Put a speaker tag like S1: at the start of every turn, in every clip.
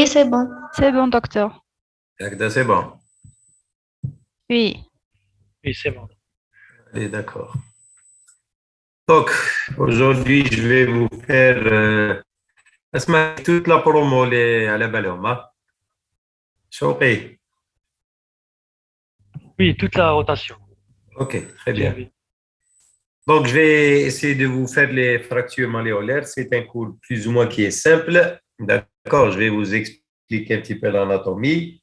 S1: Oui, c'est bon.
S2: C'est bon, docteur.
S3: Agda, c'est bon.
S2: Oui.
S4: Oui, c'est bon.
S3: Allez, d'accord. Donc, aujourd'hui, je vais vous faire toute la promo à la Baloma. Chopé.
S4: Oui, toute la rotation.
S3: Ok, très
S4: Bien
S3: bien.
S4: vu.
S3: Donc, je vais essayer de vous faire les fractures malléolaires. C'est un cours plus ou moins qui est simple. D'accord, je vais vous expliquer un petit peu l'anatomie.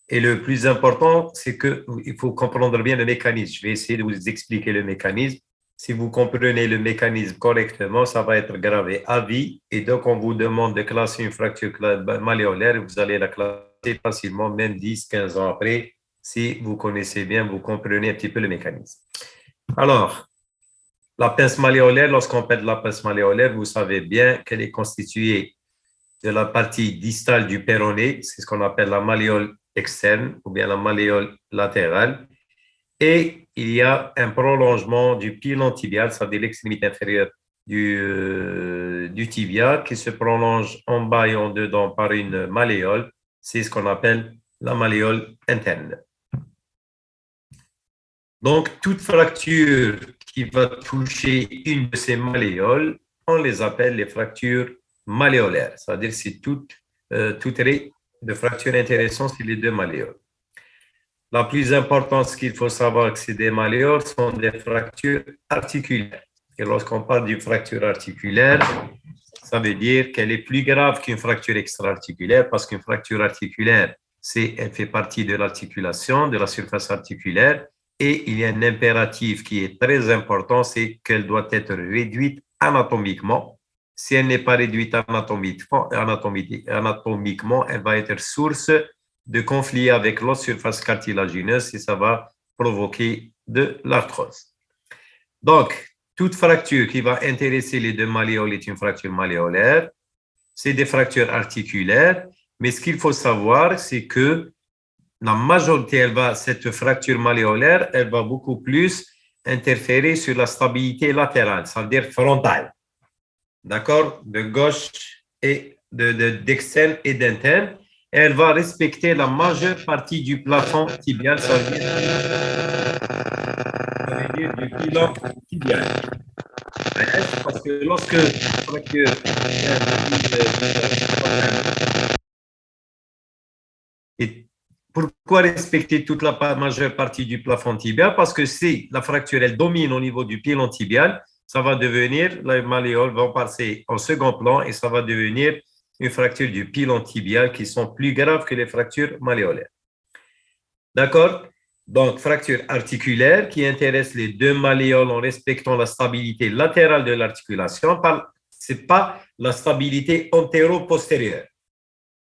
S3: Et le plus important, c'est qu'il faut comprendre bien le mécanisme. Je vais essayer de vous expliquer le mécanisme. Si vous comprenez le mécanisme correctement, ça va être gravé à vie. Et donc, on vous demande de classer une fracture malléolaire. Vous allez la classer facilement, même 10, 15 ans après, si vous connaissez bien, vous comprenez un petit peu le mécanisme. Alors, la pince malléolaire, lorsqu'on pète la pince malléolaire, vous savez bien qu'elle est constituée de la partie distale du péroné, c'est ce qu'on appelle la malléole externe ou bien la malléole latérale. Et il y a un prolongement du pilon tibial, c'est-à-dire l'extrémité inférieure du tibia, qui se prolonge en bas et en dedans par une malléole. C'est ce qu'on appelle la malléole interne. Donc, toute fracture qui va toucher une de ces malléoles, on les appelle les fractures malléolaires. C'est-à-dire c'est tout trait de fracture intéressant sur les deux malléoles. La plus importante, ce qu'il faut savoir, que c'est des malléoles sont des fractures articulaires. Et lorsqu'on parle d'une fracture articulaire, ça veut dire qu'elle est plus grave qu'une fracture extra-articulaire parce qu'une fracture articulaire, elle fait partie de l'articulation, de la surface articulaire. Et il y a un impératif qui est très important, c'est qu'elle doit être réduite anatomiquement. Si elle n'est pas réduite anatomiquement, elle va être source de conflit avec l'autre surface cartilagineuse et ça va provoquer de l'arthrose. Donc, toute fracture qui va intéresser les deux malléoles est une fracture malléolaire. C'est des fractures articulaires, mais ce qu'il faut savoir, c'est que la majorité, cette fracture malléolaire, elle va beaucoup plus interférer sur la stabilité latérale, c'est-à-dire frontale. D'accord? De gauche et d'externe et d'interne. Elle va respecter la majeure partie du plafond tibial, ça veut dire du pilon tibial. Parce que lorsque la fracture et pourquoi respecter toute la majeure partie du plafond tibial? Parce que si la fracture elle domine au niveau du pilon tibial, ça va devenir, les malléoles vont passer en second plan et ça va devenir une fracture du pilon tibial qui sont plus graves que les fractures malléolaires. D'accord? Donc, fracture articulaire qui intéresse les deux malléoles en respectant la stabilité latérale de l'articulation. Ce n'est pas la stabilité antéro-postérieure.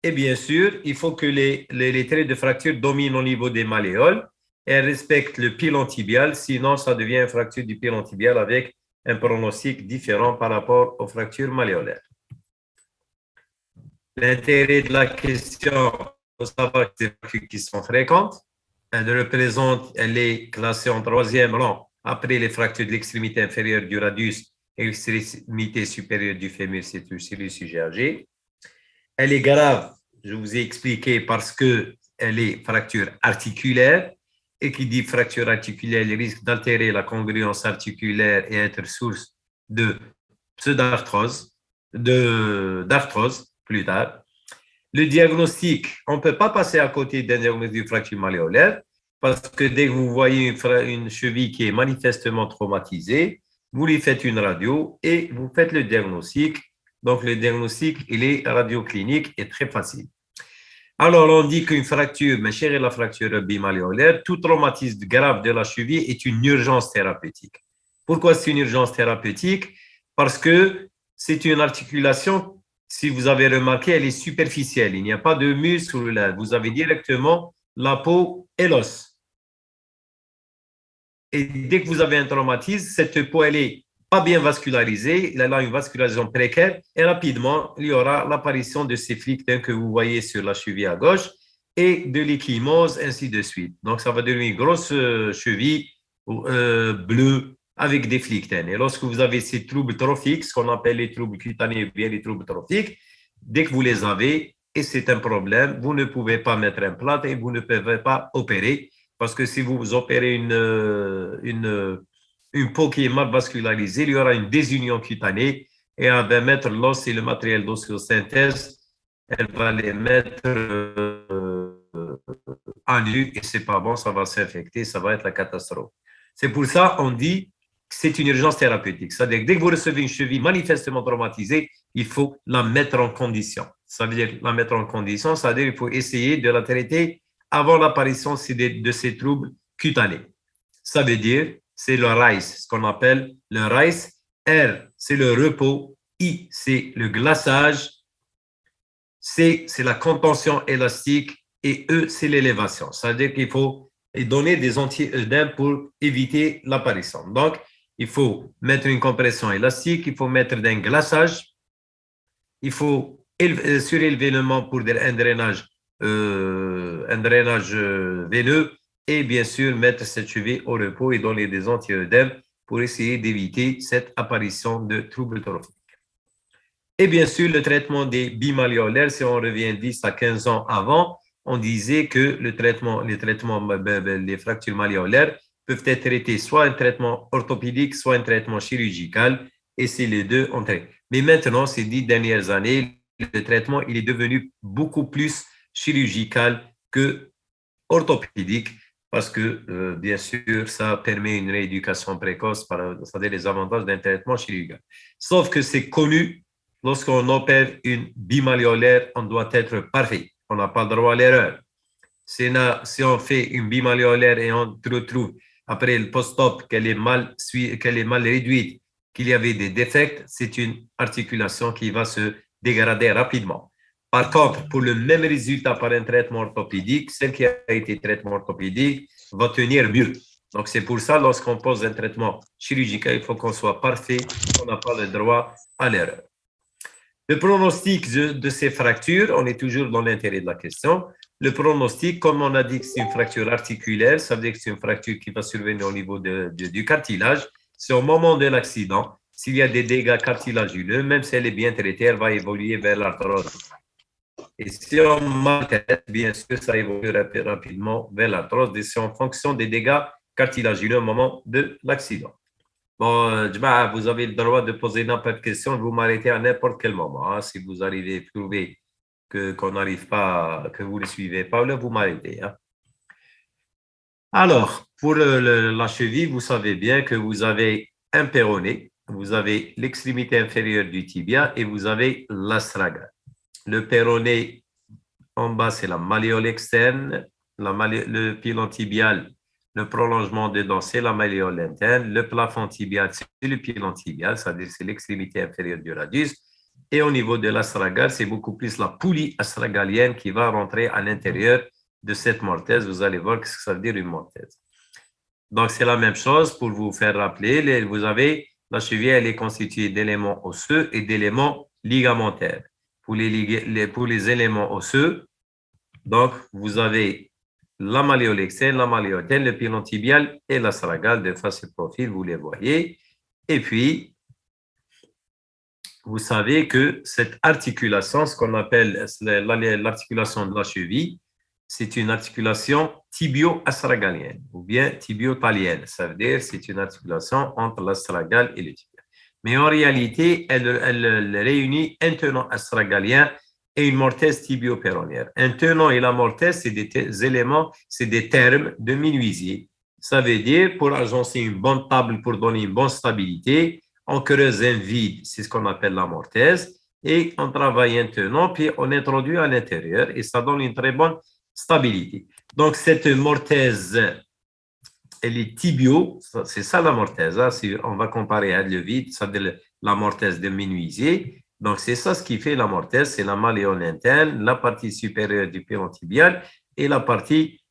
S3: Et bien sûr, il faut que les traits de fracture dominent au niveau des malléoles et elles respectent le pilon tibial, sinon ça devient une fracture du pilon tibial avec un pronostic différent par rapport aux fractures malléolaires. L'intérêt de la question, il faut savoir que c'est des fractures qui sont fréquentes. Elle est classée en troisième rang après les fractures de l'extrémité inférieure du radius et l'extrémité supérieure du fémur, c'est le sujet âgé. Elle est grave, je vous ai expliqué, parce qu'elle est fracture articulaire et qui dit fracture articulaire, il risque d'altérer la congruence articulaire et être source de pseudarthrose, d'arthrose plus tard. Le diagnostic, on ne peut pas passer à côté d'un diagnostic de fracture malléolaire parce que dès que vous voyez une cheville qui est manifestement traumatisée, vous lui faites une radio et vous faites le diagnostic. Donc, le diagnostic, il est radioclinique et très facile. Alors, on dit qu'une fracture, mais chérie, la fracture bimalléolaire, tout traumatisme grave de la cheville est une urgence thérapeutique. Pourquoi c'est une urgence thérapeutique? Parce que c'est une articulation, si vous avez remarqué, elle est superficielle. Il n'y a pas de muscle là. Vous avez directement la peau et l'os. Et dès que vous avez un traumatisme, cette peau, elle est pas bien vascularisée, elle a une vascularisation précaire et rapidement, il y aura l'apparition de ces flictins que vous voyez sur la cheville à gauche et de l'échymose, ainsi de suite. Donc, ça va devenir une grosse cheville bleue avec des flictins. Et lorsque vous avez ces troubles trophiques, ce qu'on appelle les troubles cutanés ou bien les troubles trophiques, dès que vous les avez, et c'est un problème. Vous ne pouvez pas mettre un implant et vous ne pouvez pas opérer parce que si vous opérez une peau qui est mal vascularisée, il y aura une désunion cutanée et elle va mettre l'os et le matériel d'osseo-synthèse, elle va les mettre en nu et c'est pas bon, ça va s'infecter, ça va être la catastrophe. C'est pour ça qu'on dit que c'est une urgence thérapeutique. C'est-à-dire que dès que vous recevez une cheville manifestement traumatisée, il faut la mettre en condition. Ça veut dire la mettre en condition, c'est-à-dire qu'il faut essayer de la traiter avant l'apparition de ces troubles cutanés. Ça veut dire, c'est le RICE, ce qu'on appelle le RICE. R, c'est le repos. I, c'est le glaçage. C, c'est la contention élastique. Et E, c'est l'élévation. C'est-à-dire qu'il faut donner des anti-œdèmes pour éviter l'apparition. Donc, il faut mettre une compression élastique, il faut mettre un glaçage, il faut surélever le membre pour un drainage veineux et bien sûr mettre cette cheville au repos et donner des anti-œdèmes pour essayer d'éviter cette apparition de troubles trophiques. Et bien sûr, le traitement des bimalléolaires, si on revient 10 à 15 ans avant, on disait que les fractures malléolaires peuvent être traitées soit un traitement orthopédique, soit un traitement chirurgical, et c'est les deux ont traité. Mais maintenant, ces 10 dernières années, le traitement il est devenu beaucoup plus chirurgical que orthopédique, parce que, bien sûr, ça permet une rééducation précoce, c'est-à-dire les avantages d'un traitement chirurgical. Sauf que c'est connu, lorsqu'on opère une bimalléolaire, on doit être parfait. On n'a pas le droit à l'erreur. Si on fait une bimalléolaire et on retrouve après le post-op qu'elle est mal réduite, qu'il y avait des défects, c'est une articulation qui va se dégrader rapidement. Par contre, pour le même résultat par un traitement orthopédique, celle qui a été traitement orthopédique va tenir mieux. Donc, c'est pour ça, lorsqu'on pose un traitement chirurgical, il faut qu'on soit parfait, on n'a pas le droit à l'erreur. Le pronostic de ces fractures, on est toujours dans l'intérêt de la question. Le pronostic, comme on a dit que c'est une fracture articulaire, ça veut dire que c'est une fracture qui va survenir au niveau du cartilage. C'est au moment de l'accident. S'il y a des dégâts cartilagineux, même si elle est bien traitée, elle va évoluer vers l'arthrose. Et si on maltraite, bien sûr, ça évolue rapidement vers l'arthrose. Et c'est en fonction des dégâts cartilagineux au moment de l'accident. Bon, vous avez le droit de poser n'importe quelle question, vous m'arrêtez à n'importe quel moment. Hein. Si vous arrivez à trouver qu'on n'arrive pas, que vous ne suivez pas, là, vous m'arrêtez. Hein. Alors, pour la cheville, vous savez bien que vous avez un péroné, vous avez l'extrémité inférieure du tibia et vous avez l'astragale. Le péroné, en bas, c'est la malléole externe, le pilon tibial. Le prolongement dedans, c'est la malléole interne. Le plafond tibial, c'est le pilon tibial, c'est-à-dire c'est l'extrémité inférieure du radius. Et au niveau de l'astragale, c'est beaucoup plus la poulie astragalienne qui va rentrer à l'intérieur de cette mortaise. Vous allez voir ce que ça veut dire une mortaise. Donc, c'est la même chose pour vous faire rappeler. Vous avez la cheville, elle est constituée d'éléments osseux et d'éléments ligamentaires. Pour les éléments osseux, donc, vous avez la malléole externe, la malléole interne, le pilon tibial et l'astragale de face et profil, vous les voyez. Et puis, vous savez que cette articulation, ce qu'on appelle l'articulation de la cheville, c'est une articulation tibio-astragalienne ou bien tibio-talienne. Ça veut dire que c'est une articulation entre l'astragale et le tibia. Mais en réalité, elle réunit un tenant astragalien et une mortaise tibio-péronnière. Un tenant et la mortaise, c'est des éléments, c'est des termes de menuisier. Ça veut dire, pour agencer une bonne table, pour donner une bonne stabilité, on creuse un vide, c'est ce qu'on appelle la mortaise, et on travaille un tenant, puis on introduit à l'intérieur, et ça donne une très bonne stabilité. Donc, cette mortaise, elle est tibio, c'est ça la mortaise, hein, si on va comparer à le vide, ça veut dire la mortaise de menuisier. Donc, c'est ça ce qui fait la mortaise, c'est la malléole interne, la partie supérieure du péron tibial et la partie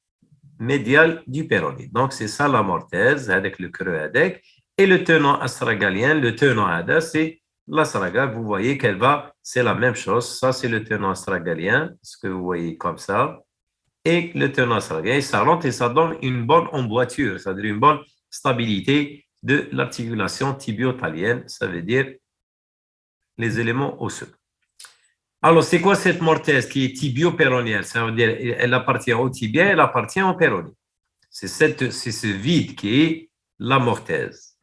S3: médiale du péroné. Donc, c'est ça la mortaise avec le creux ADEC. Et le tenant astragalien, le tenant ADA, c'est l'astragale. Vous voyez qu'elle va, c'est la même chose. Ça, c'est le tenant astragalien, ce que vous voyez comme ça. Et le tenant astragalien, ça rentre et ça donne une bonne emboîture, c'est-à-dire une bonne stabilité de l'articulation tibio-talienne. Ça veut dire les éléments osseux. Alors, c'est quoi cette mortaise qui est tibio-péronière? Ça veut dire elle appartient au tibia, elle appartient au péroné. C'est ce vide qui est la mortaise.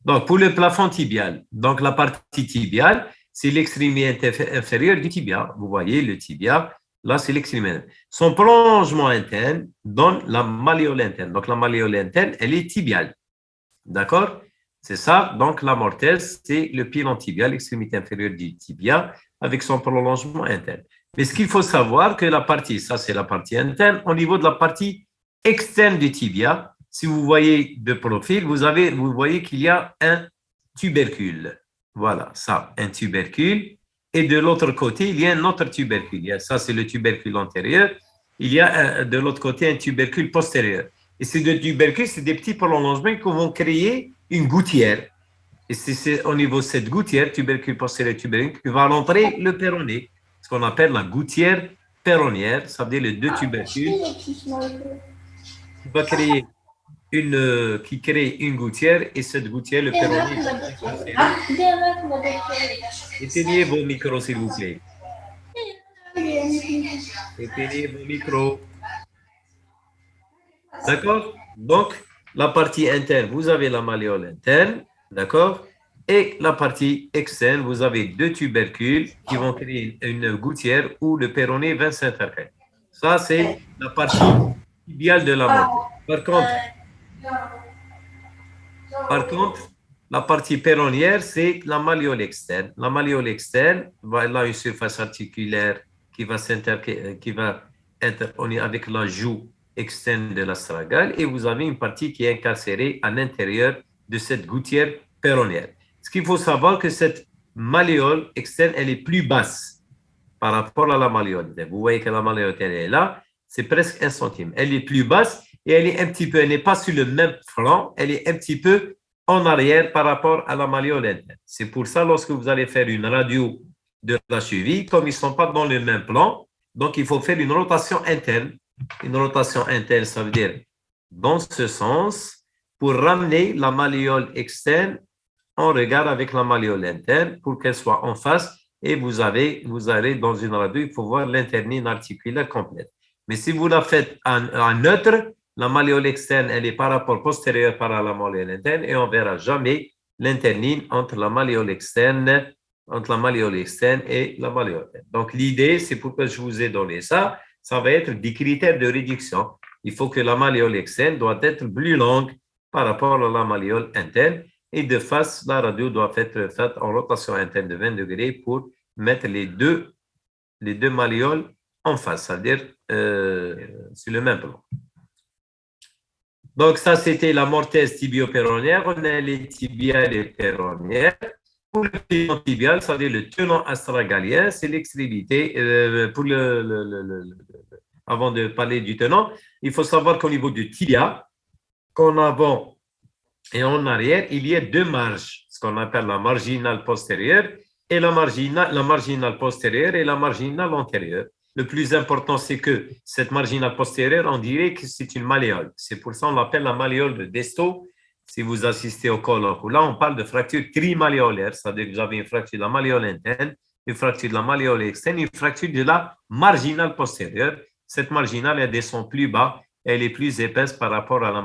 S3: Donc, pour le plafond tibial, donc la partie tibiale, c'est l'extrémité inférieure du tibia. Vous voyez le tibia, là, c'est l'extrémité. Son prolongement interne donne la malléole interne. Donc, la malléole interne, elle est tibiale. D'accord? C'est ça. Donc, la mortaise, c'est le pilon tibial, l'extrémité inférieure du tibia, avec son prolongement interne. Mais ce qu'il faut savoir, que la partie, ça, c'est la partie interne, au niveau de la partie externe du tibia, si vous voyez de profil, vous voyez qu'il y a un tubercule. Voilà, ça, un tubercule. Et de l'autre côté, il y a un autre tubercule. Ça, c'est le tubercule antérieur. Il y a de l'autre côté un tubercule postérieur. Et ces deux tubercules, c'est des petits prolongements qui vont créer une gouttière. Et c'est au niveau de cette gouttière, tubercule postérieur, tubercule, qui va rentrer le péroné, ce qu'on appelle la gouttière péronnière, ça veut dire les deux tubercules, qui va créer qui crée une gouttière, et cette gouttière, le péroné, éteignez vos micros, s'il vous plaît. Éteignez vos micros. D'accord? Donc, la partie interne, vous avez la malléole interne, d'accord? Et la partie externe, vous avez deux tubercules qui vont créer une gouttière où le péroné va s'intercaler. Ça, c'est la partie tibiale de la mortaise. Par contre, la partie péronnière, c'est la malléole externe. La malléole externe, elle a une surface articulaire qui va être avec la joue externe de l'astragale, et vous avez une partie qui est incarcérée à l'intérieur de cette gouttière péronnière. Ce qu'il faut savoir, que cette malléole externe, elle est plus basse par rapport à la malléole interne. Vous voyez que la malléole interne est là, c'est presque 1 centime. Elle est plus basse et elle est un petit peu, elle n'est pas sur le même flanc, elle est un petit peu en arrière par rapport à la malléole interne. C'est pour ça, lorsque vous allez faire une radio de la cheville, comme ils ne sont pas dans le même plan, donc il faut faire une rotation interne. Une rotation interne, ça veut dire dans ce sens, pour ramener la malléole externe en regard avec la malléole interne, pour qu'elle soit en face, et vous allez dans une radio, il faut voir l'internine articulaire complète. Mais si vous la faites en neutre, la malléole externe, elle est par rapport postérieur par à la malléole interne, et on ne verra jamais l'internine entre la malléole externe et la malléole interne. Donc, l'idée, c'est pourquoi je vous ai donné ça, ça va être des critères de réduction. Il faut que la malléole externe doit être plus longue par rapport à la malléole interne, et de face, la radio doit être faite en rotation interne de 20 degrés pour mettre les deux malléoles en face, c'est-à-dire sur le même plan. Donc, ça, c'était la mortaise tibio-péronnière. On a les tibiales et péronnières. Pour le tenant tibial, c'est-à-dire le tenant astragalien, c'est l'extrémité. Avant de parler du tenant, il faut savoir qu'au niveau du tibia, qu'en avant et en arrière, il y a deux marges, ce qu'on appelle la marginale postérieure et la marginale postérieure et la marginale antérieure. Le plus important, c'est que cette marginale postérieure, on dirait que c'est une malléole. C'est pour ça qu'on l'appelle la malléole de Desto. Si vous assistez au colloque, là, on parle de fracture trimalléolaire, c'est-à-dire que vous avez une fracture de la malléole interne, une fracture de la malléole externe, une fracture de la marginale postérieure. Cette marginale, elle descend plus bas, elle est plus épaisse par rapport à la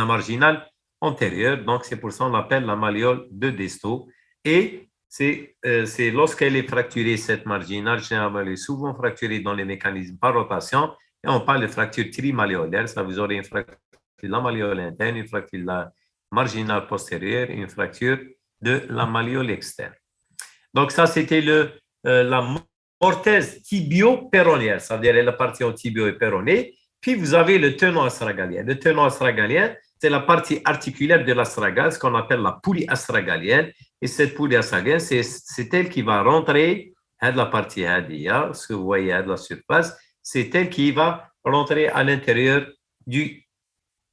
S3: marginale antérieure. Donc, c'est pour ça qu'on l'appelle la malléole de Desto. Et c'est lorsqu'elle est fracturée, cette marginale, généralement, elle est souvent fracturée dans les mécanismes par rotation, et on parle de fracture trimalléolaire. Ça, vous aurez une fracture de la malléole interne, une fracture de la marginale postérieure, une fracture de la malléole externe. Donc, ça, c'était la mortaise tibio-péronnière, ça veut dire elle appartient au tibio et péroné. Puis, vous avez le tenant astragalien. Le tenant astragalien, c'est la partie articulaire de l'astragale, ce qu'on appelle la poulie astragalienne. Et cette poulie astragalienne, c'est elle qui va rentrer à la partie hadia, ce que vous voyez à la surface, c'est elle qui va rentrer à l'intérieur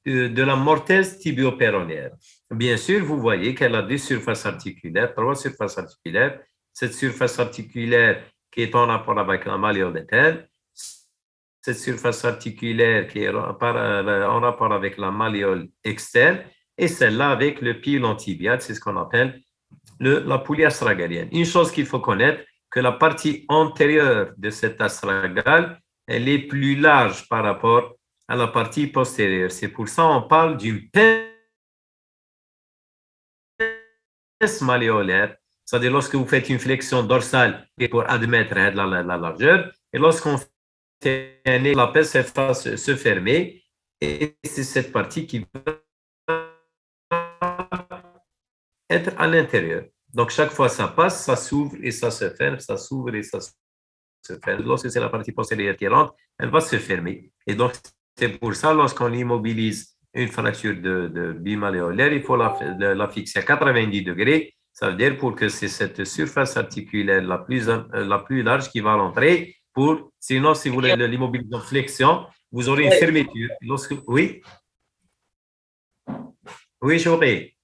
S3: de la mortaise tibio-péronnière. Bien sûr, vous voyez qu'elle a deux surfaces articulaires, trois surfaces articulaires. Cette surface articulaire qui est en rapport avec la malléole interne, cette surface articulaire qui est en rapport avec la malléole externe, et celle-là avec le pilon tibial, c'est ce qu'on appelle la poulie astragalienne. Une chose qu'il faut connaître, que la partie antérieure de cet astragale, elle est plus large par rapport à la partie postérieure. C'est pour ça qu'on parle d'une pince malléolaire. C'est-à-dire lorsque vous faites une flexion dorsale pour admettre la largeur, et lorsqu'on fait la pince va se fermer, et c'est cette partie qui va être à l'intérieur. Donc, chaque fois ça passe, ça s'ouvre et ça se ferme, ça s'ouvre et ça se ferme. Lorsque c'est la partie postérieure qui rentre, elle va se fermer. Et donc, c'est pour ça, lorsqu'on immobilise une fracture de bimalléolaire, il faut la fixer à 90 degrés. Ça veut dire pour que c'est cette surface articulaire la plus large qui va rentrer. Sinon, si vous voulez l'immobiliser en flexion, vous aurez une fermeture. Oui? Oui, j'aurai.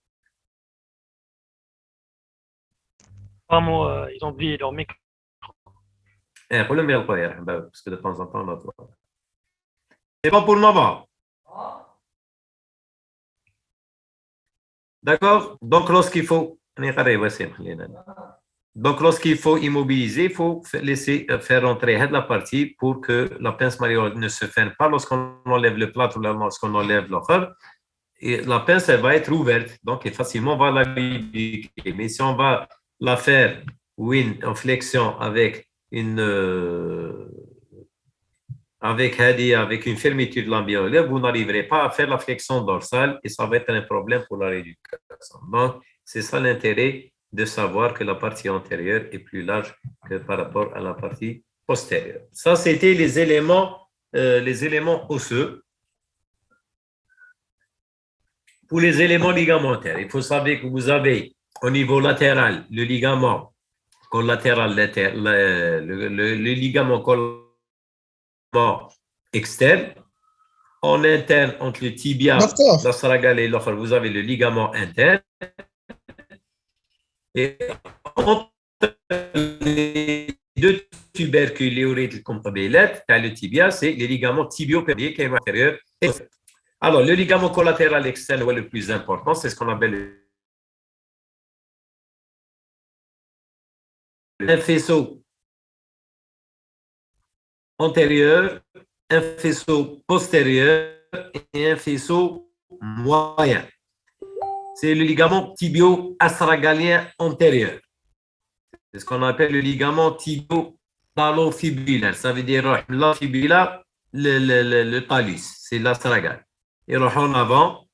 S4: Apparemment, ils ont oublié leur micro.
S3: Parce que de temps en temps, on a droit. C'est bon pour le moment. D'accord? Donc, lorsqu'il faut immobiliser, il faut laisser faire rentrer la partie pour que la pince malléolaire ne se ferme pas lorsqu'on enlève le plâtre ou lorsqu'on enlève l'offre. Et la pince, elle va être ouverte, donc facilement on va la lubrifier. Mais si on va la faire en flexion avec une fermeture de l'ambiolaire, vous n'arriverez pas à faire la flexion dorsale et ça va être un problème pour la rééducation. Donc, c'est ça l'intérêt de savoir que la partie antérieure est plus large que par rapport à la partie postérieure. Ça, c'était les éléments osseux. Pour les éléments ligamentaires, il faut savoir que vous avez au niveau latéral le ligament collatéral, le ligament externe. En interne, entre le tibia, l'astragale et l'offre, vous avez le ligament interne. Et entre les deux tubercules léorétiques comme le tibia, c'est le ligament tibio-péronéen qui est inférieur. Alors, le ligament collatéral externe est le plus important, c'est ce qu'on appelle un faisceau antérieur, un faisceau postérieur et un faisceau moyen. C'est le ligament tibio-astragalien antérieur. C'est ce qu'on appelle le ligament tibio-talofibulaire. Ça veut dire la fibula, le talus, c'est l'astragale. Et en avant,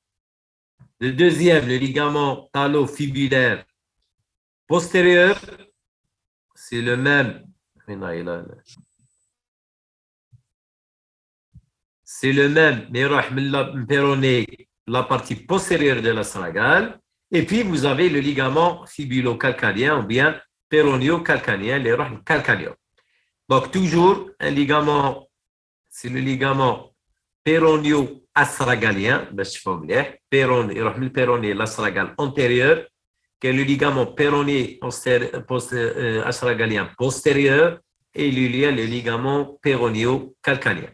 S3: le deuxième, le ligament talofibulaire postérieur, c'est le même. C'est le même, mais péroné, la partie postérieure de l'astragale. Et puis, vous avez le ligament fibulo-calcanien ou bien péronio-calcanien, les calcanio. Donc, toujours un ligament, c'est le ligament péronio-astragalien, péroné, l'astragale antérieur, qui est le ligament péroné astragalien postérieur, et il y a le ligament péronio-calcanien.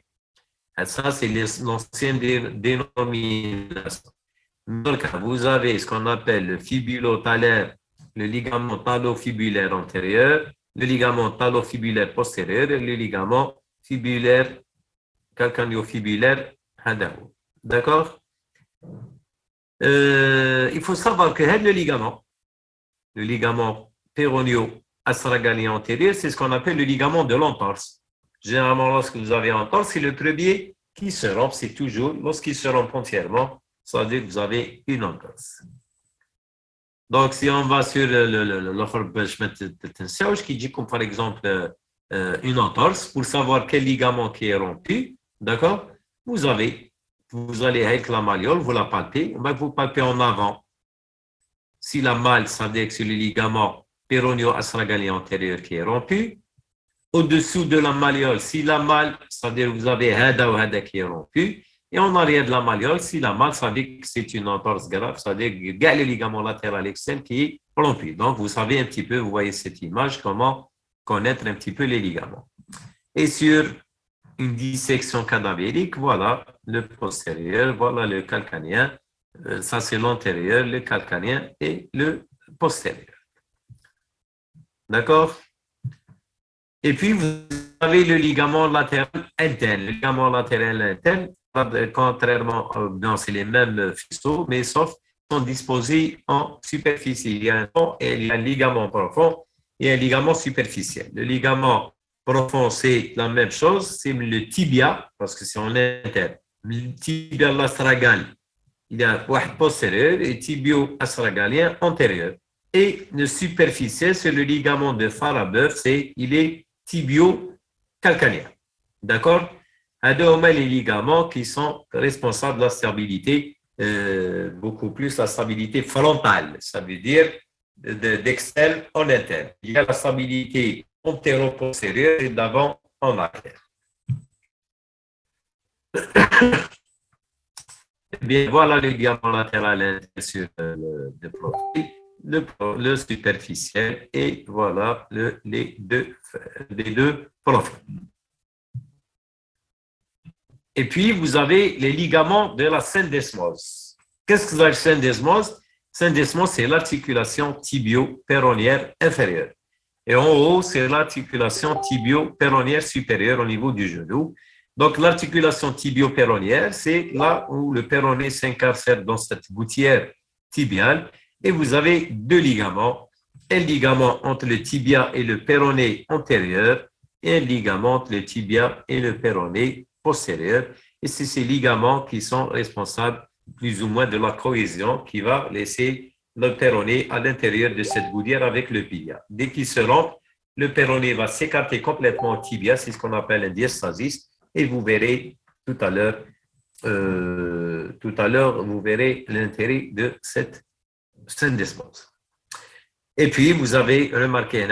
S3: Ça, c'est l'ancienne dénomination. Donc, vous avez ce qu'on appelle le fibulotalaire, le ligament talofibulaire antérieur, le ligament talofibulaire postérieur et le ligament fibulaire calcanio-fibulaire. D'accord? Il faut savoir que le ligament péronio-astragalien antérieur, c'est ce qu'on appelle le ligament de l'entorse. Généralement, lorsque vous avez entorse, c'est le premier qui se rompt, c'est toujours lorsqu'il se rompt entièrement, ça veut dire que vous avez une entorse. Donc, si on va sur l'offre qui dit comme par exemple une entorse, pour savoir quel ligament qui est rompu, d'accord, vous allez avec la malléole, vous la palpez, vous palpez en avant. Si la malle, ça veut dire que c'est le ligament péronio-astragalien antérieur qui est rompu. Au-dessous de la malléole, si la malle, c'est-à-dire que vous avez hada ou hada qui est rompu, et en arrière de la malléole, si la malle, ça veut dire que c'est une entorse grave, c'est-à-dire qu'il y a le ligament latéral externe qui est rompu. Donc, vous savez un petit peu, vous voyez cette image, comment connaître un petit peu les ligaments. Et sur une dissection cadavérique, voilà le postérieur, voilà le calcanien, ça c'est l'antérieur, le calcanien et le postérieur. D'accord? Et puis, vous avez le ligament latéral interne. Le ligament latéral interne, contrairement, non, c'est les mêmes faisceaux, mais sauf sont disposés en superficie. Il y a un fond et il y a un ligament profond et un ligament superficiel. Le ligament profond, c'est la même chose, c'est le tibia, parce que c'est en interne. Le tibia l'astragal, il y a un postérieur et tibio-astragalien antérieur. Et le superficiel, c'est le ligament de Farabeuf, il est tibio-calcanien. D'accord? Les ligaments qui sont responsables de la stabilité, beaucoup plus la stabilité frontale, ça veut dire d'externe en interne. Il y a la stabilité antéro-postérieure et d'avant en arrière. Eh bien, voilà le ligament latéral sur le profil, le superficiel et voilà les deux profils. Et puis, vous avez les ligaments de la syndesmose. Qu'est-ce que c'est la syndesmose? Syndesmose, c'est l'articulation tibio-péronnière inférieure. Et en haut, c'est l'articulation tibio-péronnière supérieure au niveau du genou. Donc, l'articulation tibio-péronnière, c'est là où le péroné s'incarcère dans cette gouttière tibiale. Et vous avez deux ligaments. Un ligament entre le tibia et le péroné antérieur et un ligament entre le tibia et le péroné postérieur. Et c'est ces ligaments qui sont responsables plus ou moins de la cohésion qui va laisser le péroné à l'intérieur de cette gouttière avec le tibia. Dès qu'il se rompt, le péroné va s'écarter complètement au tibia, c'est ce qu'on appelle un diastasis. Et vous verrez tout à l'heure, vous verrez l'intérêt de cette syndesmose. Et puis, vous avez remarqué,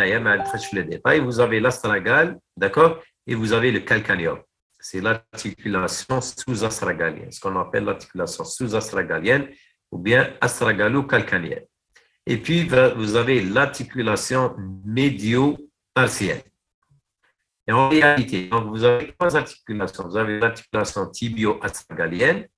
S3: vous avez l'astragale, d'accord, et vous avez le calcaneum. C'est l'articulation sous-astragalienne, ce qu'on appelle l'articulation sous-astragalienne ou bien astragalo-calcanienne. Et puis, vous avez l'articulation médio-tarsienne. Et en réalité, donc vous avez trois articulations. Vous avez l'articulation tibio-astragalienne,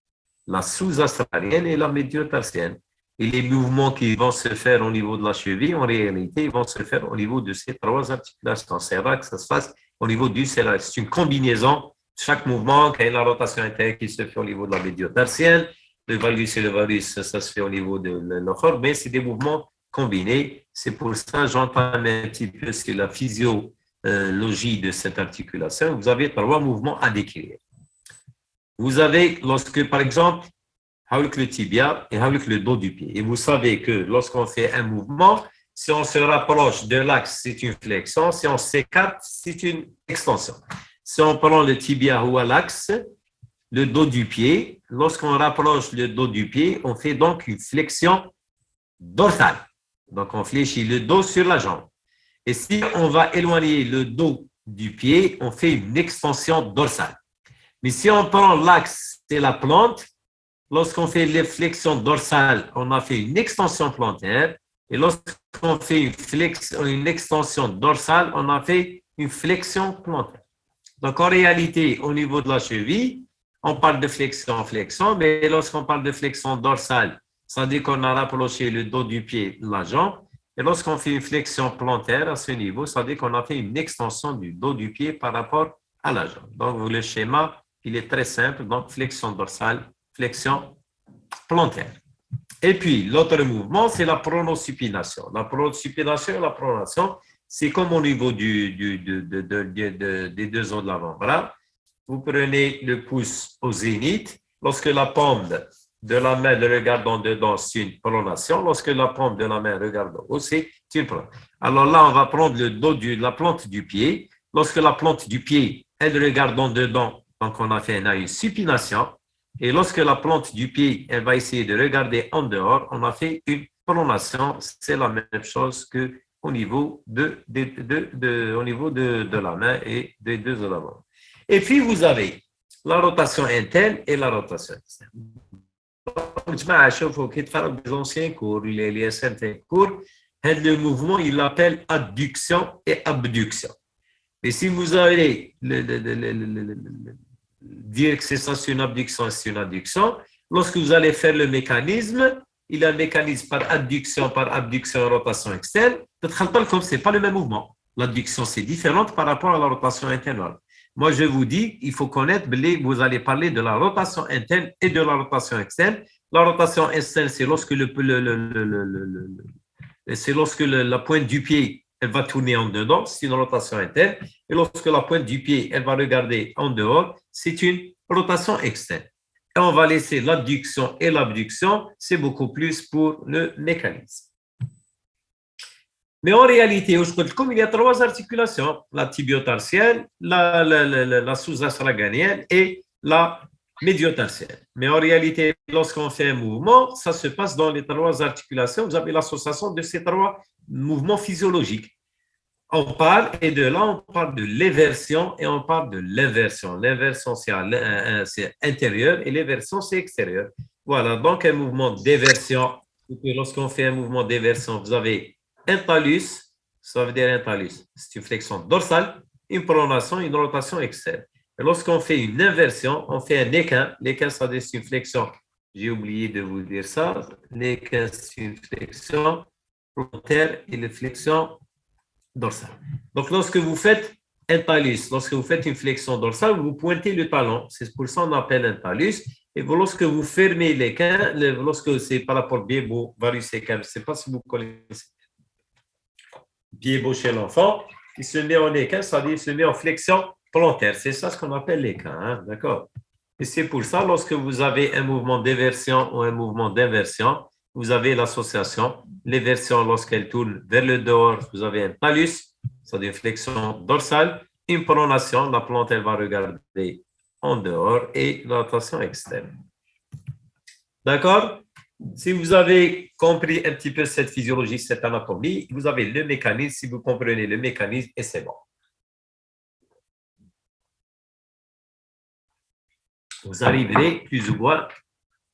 S3: la sous-astragalienne et la médio-tarsienne. Et les mouvements qui vont se faire au niveau de la cheville, en réalité, ils vont se faire au niveau de ces trois articulations. C'est rare que ça se fasse au niveau du cérébre. C'est une combinaison. Chaque mouvement, quand il y a la rotation interne qui se fait au niveau de la médio-tarsienne, le valgus et le valgus, ça se fait au niveau de l'ophore, mais c'est des mouvements combinés. C'est pour ça que j'entame un petit peu sur la physiologie de cette articulation. Vous avez trois mouvements à décrire. Vous avez, lorsque, par exemple, avec le tibia et avec le dos du pied. Et vous savez que lorsqu'on fait un mouvement, si on se rapproche de l'axe, c'est une flexion. Si on s'écarte, c'est une extension. Si on prend le tibia ou à l'axe, le dos du pied, lorsqu'on rapproche le dos du pied, on fait donc une flexion dorsale. Donc, on fléchit le dos sur la jambe. Et si on va éloigner le dos du pied, on fait une extension dorsale. Mais si on prend l'axe et la plante, lorsqu'on fait les flexions dorsales, on a fait une extension plantaire. Et lorsqu'on fait une extension dorsale, on a fait une flexion plantaire. Donc, en réalité, au niveau de la cheville, on parle de flexion-flexion, mais lorsqu'on parle de flexion dorsale, ça veut dire qu'on a rapproché le dos du pied de la jambe. Et lorsqu'on fait une flexion plantaire à ce niveau, ça veut dire qu'on a fait une extension du dos du pied par rapport à la jambe. Donc, le schéma, il est très simple. Donc, flexion dorsale, flexion plantaire. Et puis, l'autre mouvement, c'est la pronosupination. La pronosupination et la pronation, c'est comme au niveau des deux os de l'avant-bras. Vous prenez le pouce au zénith. Lorsque la paume de la main le regardant dedans, c'est une pronation. Lorsque la paume de la main regarde en haut, c'est une pronation. Alors là, on va prendre le dos la plante du pied. Lorsque la plante du pied, elle regarde en dedans, donc on a fait une supination. Et lorsque la plante du pied, elle va essayer de regarder en dehors, on a fait une pronation. C'est la même chose qu'au niveau de la main et des deux de l'avant. Et puis, vous avez la rotation interne et la rotation externe. Il faut qu'il fasse des anciens cours, il y a certains cours. Le mouvement, il l'appelle adduction et abduction. Mais si vous allez dire que c'est une abduction, c'est une adduction, lorsque vous allez faire le mécanisme, il y a un mécanisme par abduction, rotation externe. Comme ce n'est pas le même mouvement. L'adduction, c'est différente par rapport à la rotation interne. Moi, je vous dis, il faut connaître, vous allez parler de la rotation interne et de la rotation externe. La rotation externe, c'est lorsque c'est lorsque la pointe du pied, elle va tourner en dedans, c'est une rotation interne. Et lorsque la pointe du pied, elle va regarder en dehors, c'est une rotation externe. Et on va laisser l'adduction et l'abduction, c'est beaucoup plus pour le mécanisme. Mais en réalité, il y a trois articulations, la tibio-tarsienne, la sous-astraganienne et la médio-tarsienne. Mais en réalité, lorsqu'on fait un mouvement, ça se passe dans les trois articulations. Vous avez l'association de ces trois mouvements physiologiques. On parle, et de là, on parle de l'éversion et on parle de l'inversion. L'inversion, c'est intérieur et l'éversion, c'est extérieur. Voilà, donc un mouvement d'éversion. Lorsqu'on fait un mouvement d'éversion, vous avez un talus, ça veut dire un talus. C'est une flexion dorsale, une pronation, une rotation externe. Et lorsqu'on fait une inversion, on fait un équin. L'équin, ça veut dire une flexion. J'ai oublié de vous dire ça. L'équin, c'est une flexion plantaire et une flexion dorsale. Donc, lorsque vous faites un talus, lorsque vous faites une flexion dorsale, vous pointez le talon. C'est pour ça qu'on appelle un talus. Et lorsque vous fermez l'équin, lorsque c'est par rapport au biais-beau, varus équin, je ne sais pas si vous connaissez. Biais-beau chez l'enfant, il se met en équin, c'est-à-dire il se met en flexion plantaire. C'est ça ce qu'on appelle l'équin, hein? D'accord? Et c'est pour ça, lorsque vous avez un mouvement d'éversion ou un mouvement d'inversion, vous avez l'association. L'éversion, lorsqu'elle tourne vers le dehors, vous avez un talus, c'est-à-dire une flexion dorsale, une pronation, la plante, elle va regarder en dehors et la rotation externe. D'accord? Si vous avez compris un petit peu cette physiologie, cette anatomie, vous avez le mécanisme. Si vous comprenez le mécanisme, et c'est bon. Vous arriverez plus ou moins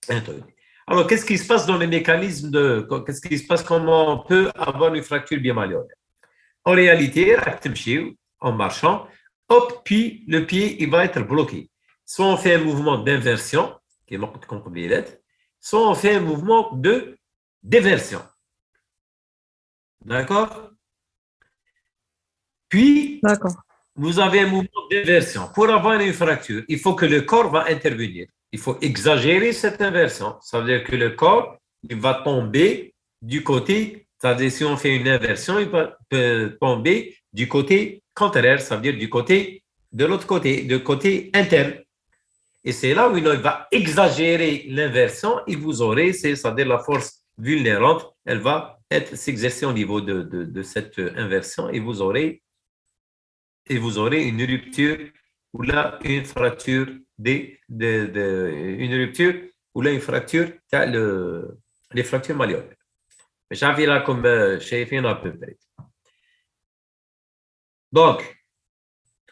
S3: à introduire. Alors, qu'est-ce qui se passe dans le mécanisme qu'est-ce qui se passe, comment on peut avoir une fracture bimalléolaire? En réalité, en marchant, hop, puis le pied, il va être bloqué. Soit on fait un mouvement d'inversion, qui est contre les lettres, soit on fait un mouvement de déversion. D'accord? Puis, vous avez un mouvement d'inversion. Pour avoir une fracture, il faut que le corps va intervenir. Il faut exagérer cette inversion. Ça veut dire que le corps, il va tomber du côté, c'est-à-dire si on fait une inversion, il va tomber du côté contraire, ça veut dire du côté de l'autre côté, du côté interne. Et c'est là où il va exagérer l'inversion et vous aurez, c'est-à-dire la force vulnérante, elle va s'exercer au niveau de cette inversion et vous aurez une rupture ou là une fracture une rupture ou là une fracture les fractures malléolaires. مش عارف راكم شايفين à peu près. Donc,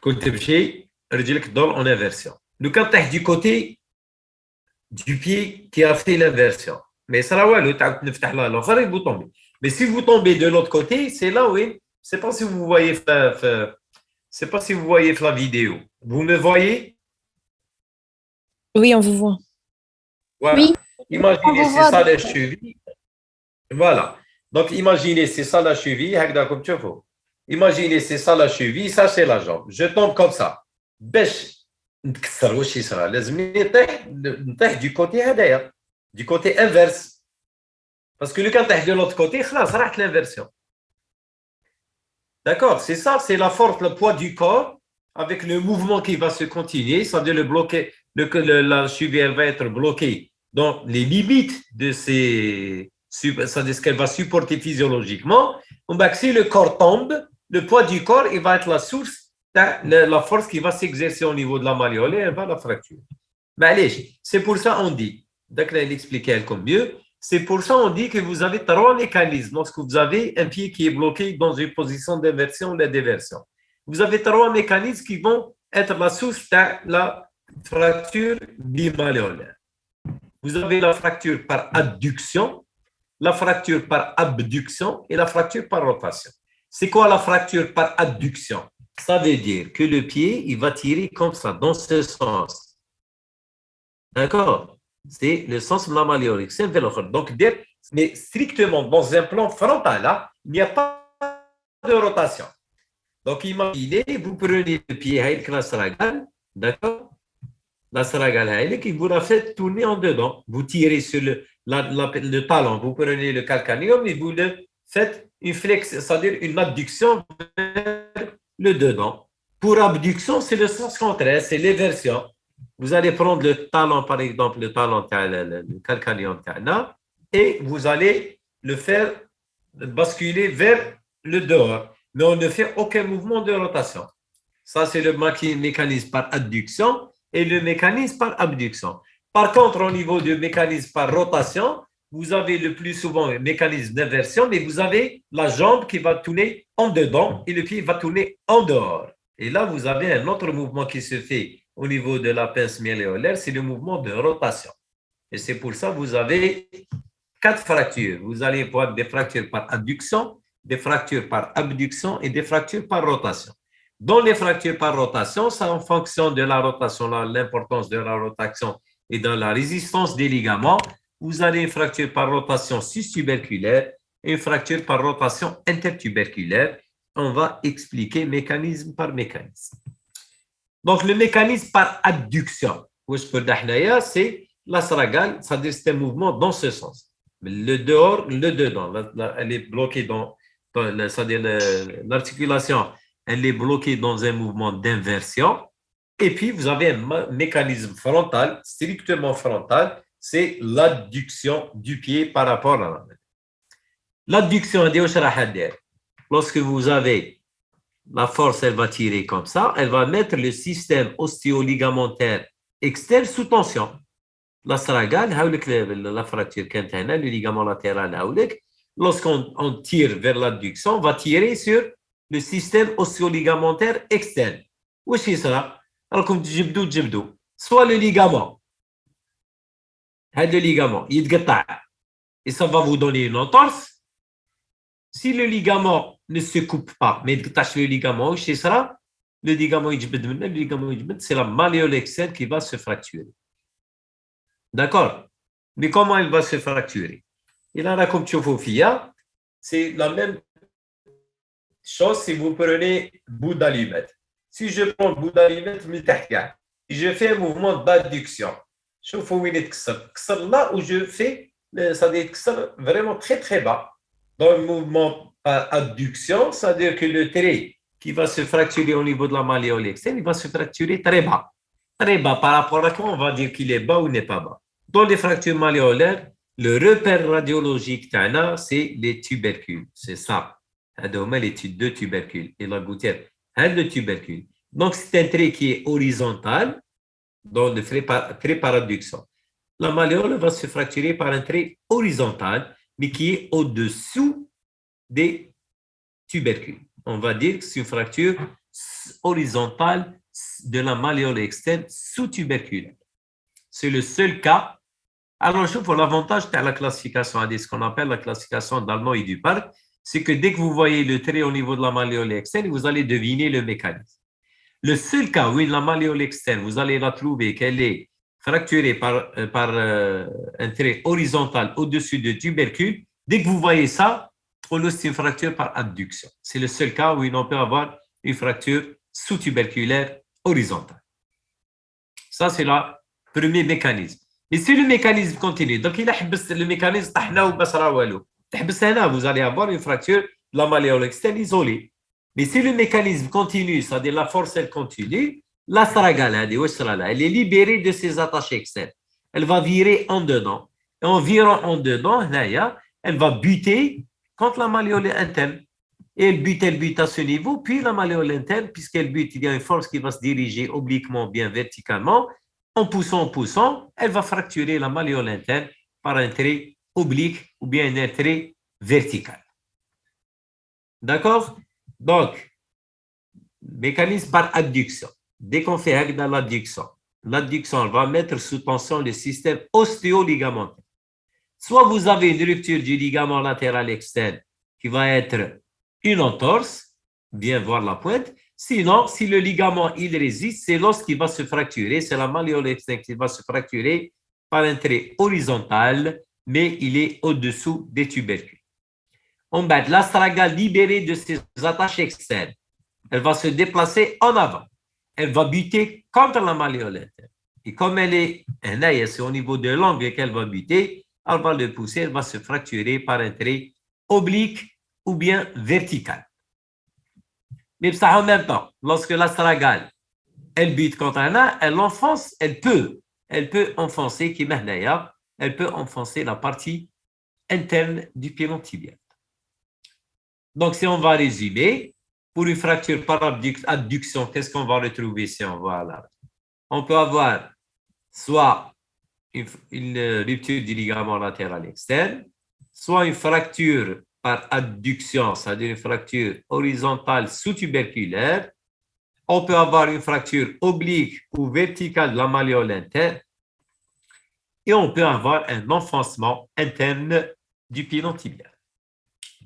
S3: كنت تمشي رجلك تدور en inversion. Le cas du côté du pied qui a fait l'inversion. Mais ça là, le تعاود نفتح l'enfer et vous tombez. Mais si vous tombez de l'autre côté, c'est là où je ne sais pas si vous voyez c'est pas si vous voyez la vidéo. Vous me voyez?
S1: Oui, on vous voit.
S3: Voilà.
S2: Oui.
S3: Imaginez, c'est ça la cheville. Voilà. Donc, imaginez, c'est ça la cheville. Comme tu veux. Imaginez, c'est ça la cheville, ça c'est la jambe. Je tombe comme ça. باش نتكسر واش يصرى لازمني نطيح du côté هذايا du côté inverse parce que le cas de l'autre côté خلاص راحت l'inversion. D'accord, c'est ça, c'est la force, le poids du corps avec le mouvement qui va se continuer, c'est-à-dire la cheville elle va être bloquée dans les limites de c'est-à-dire ce qu'elle va supporter physiologiquement. Si le corps tombe, le poids du corps il va être la source la force qui va s'exercer au niveau de la malléole, elle va la fracture. Mais allez, c'est pour ça on dit, d'accord, elle expliquait comme mieux, c'est pour ça on dit que vous avez trois mécanismes lorsque vous avez un pied qui est bloqué dans une position d'inversion ou de déversion. Vous avez trois mécanismes qui vont être la source de la fracture bimalléolaire. Vous avez la fracture par adduction, la fracture par abduction et la fracture par rotation. C'est quoi la fracture par adduction? Ça veut dire que le pied, il va tirer comme ça, dans ce sens. D'accord? C'est le sens de la malléolique. C'est un vélo. Donc, mais strictement dans un plan frontal, là, il n'y a pas de rotation. Donc, imaginez, vous prenez le pied avec l'astragal, d'accord? L'astragal avec, et vous la faites tourner en dedans. Vous tirez sur le talon, vous prenez le calcanéum et vous le faites une flex, c'est-à-dire une adduction vers le dedans. Pour abduction, c'est le sens contraire, c'est l'inversion. Vous allez prendre le talon, par exemple, le talon, le calcanéum, et vous allez le faire basculer vers le dehors. Mais on ne fait aucun mouvement de rotation. Ça, c'est le mécanisme par adduction et le mécanisme par abduction. Par contre, au niveau du mécanisme par rotation, vous avez le plus souvent un mécanisme d'inversion, mais vous avez la jambe qui va tourner en dedans et le pied va tourner en dehors. Et là, vous avez un autre mouvement qui se fait au niveau de la pince malléolaire, c'est le mouvement de rotation. Et c'est pour ça que vous avez 4 fractures. Vous allez voir des fractures par adduction, des fractures par abduction et des fractures par rotation. Dans les fractures par rotation, c'est en fonction de la rotation, l'importance de la rotation et dans la résistance des ligaments, vous avez une fracture par rotation sus-tuberculaire et une fracture par rotation intertuberculaire. On va expliquer mécanisme par mécanisme. Donc, le mécanisme par adduction, c'est l'astragal, c'est-à-dire c'est un mouvement dans ce sens. Le dehors, le dedans, elle est bloquée c'est-à-dire l'articulation, elle est bloquée dans un mouvement d'inversion. Et puis, vous avez un mécanisme frontal, strictement frontal, c'est l'adduction du pied par rapport à la main. L'adduction, lorsque vous avez la force, elle va tirer comme ça, elle va mettre le système ostéoligamentaire externe sous tension. L'astragal, la fracture le ligament latéral, lorsqu'on tire vers l'adduction, on va tirer sur le système ostéoligamentaire externe. Où est-ce que ça? Alors, comme soit le ligament, et ça va vous donner une entorse. Si le ligament ne se coupe pas, mais le ligament, le ligament, c'est la malléole externe qui va se fracturer. D'accord? Mais comment il va se fracturer? Il en a comme Tchofofia, c'est la même chose si vous prenez bout d'allumette. Si je prends bout d'allumette, je fais un mouvement d'adduction. Là où je fais, ça dit vraiment très très bas. Dans le mouvement par adduction, c'est-à-dire que le trait qui va se fracturer au niveau de la malléole externe, il va se fracturer très bas. Très bas. Par rapport à quoi on va dire qu'il est bas ou n'est pas bas. Dans les fractures malléolaires, le repère radiologique, c'est les tubercules. C'est ça. Les deux tubercules. Et la gouttière, le tubercule. Donc, c'est un trait qui est horizontal, dans le trait par adduction. La malléole va se fracturer par un trait horizontal, mais qui est au-dessous des tubercules. On va dire que c'est une fracture horizontale de la malléole externe sous-tuberculaire. C'est le seul cas. Alors, je vois l'avantage de la classification, ce qu'on appelle la classification d'Allemand et du Parc, c'est que dès que vous voyez le trait au niveau de la malléole externe, vous allez deviner le mécanisme. Le seul cas où la malléole externe, vous allez la trouver qu'elle est fracturée par un trait horizontal au-dessus du tubercule, dès que vous voyez ça, c'est une fracture par adduction. C'est le seul cas où on peut avoir une fracture sous-tuberculaire horizontale. Ça, c'est le premier mécanisme. Et si le mécanisme continue, donc il a le mécanisme, vous allez avoir une fracture de la malléole externe isolée. Mais si le mécanisme continue, c'est-à-dire la force, elle continue, l'astragal, elle est libérée de ses attachés externes. Elle va virer en dedans. Et en virant en dedans, elle va buter contre la malléole interne. Et elle bute à ce niveau, puis la malléole interne, puisqu'elle bute, il y a une force qui va se diriger obliquement, bien verticalement. En poussant, elle va fracturer la malléole interne par un trait oblique ou bien un trait vertical. D'accord? Donc, mécanisme par adduction. Dès qu'on fait dans l'adduction, l'adduction va mettre sous tension le système ostéoligamentaire. Soit vous avez une rupture du ligament latéral externe qui va être une entorse, bien voir la pointe. Sinon, si le ligament il résiste, c'est l'os qui va se fracturer, c'est la malléole externe qui va se fracturer par un trait horizontal, mais il est au-dessous des tubercules. On bat l'astragal libéré de ses attaches externes. elle va se déplacer en avant. Elle va buter contre la malléole interne. Et comme elle est c'est au niveau de l'angle qu'elle va buter, elle va le pousser, elle va se fracturer par un trait oblique ou bien vertical. Mais ça en même temps, lorsque l'astragale, elle bute contre un A, elle enfonce, elle peut enfoncer, elle peut enfoncer la partie interne du pylône tibial. Donc, si on va résumer, pour une fracture par adduction, qu'est-ce qu'on va retrouver si on va là? On peut avoir soit une rupture du ligament latéral externe, soit une fracture par adduction, c'est-à-dire une fracture horizontale sous-tuberculaire. On peut avoir une fracture oblique ou verticale de la malléole interne. Et on peut avoir un enfoncement interne du pylône tibial.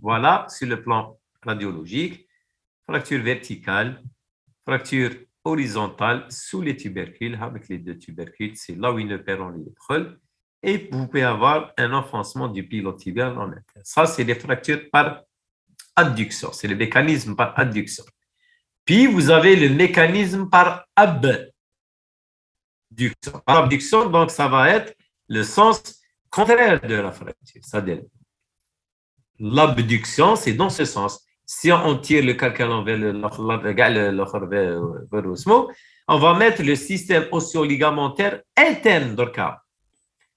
S3: Voilà, sur le plan radiologique, fracture verticale, fracture horizontale sous les tubercules, avec les deux tubercules, c'est là où il ne perd les creux. Et vous pouvez avoir un enfoncement du pylône tibial en interne. Ça, c'est les fractures par adduction, c'est le mécanisme par adduction. Puis, vous avez le mécanisme par abduction. Par abduction, donc, ça va être le sens contraire de la fracture. C'est-à-dire, l'abduction, c'est dans ce sens. Si on tire le calcaire vers l'osmo, on va mettre le système osseo-ligamentaire interne dans le cas.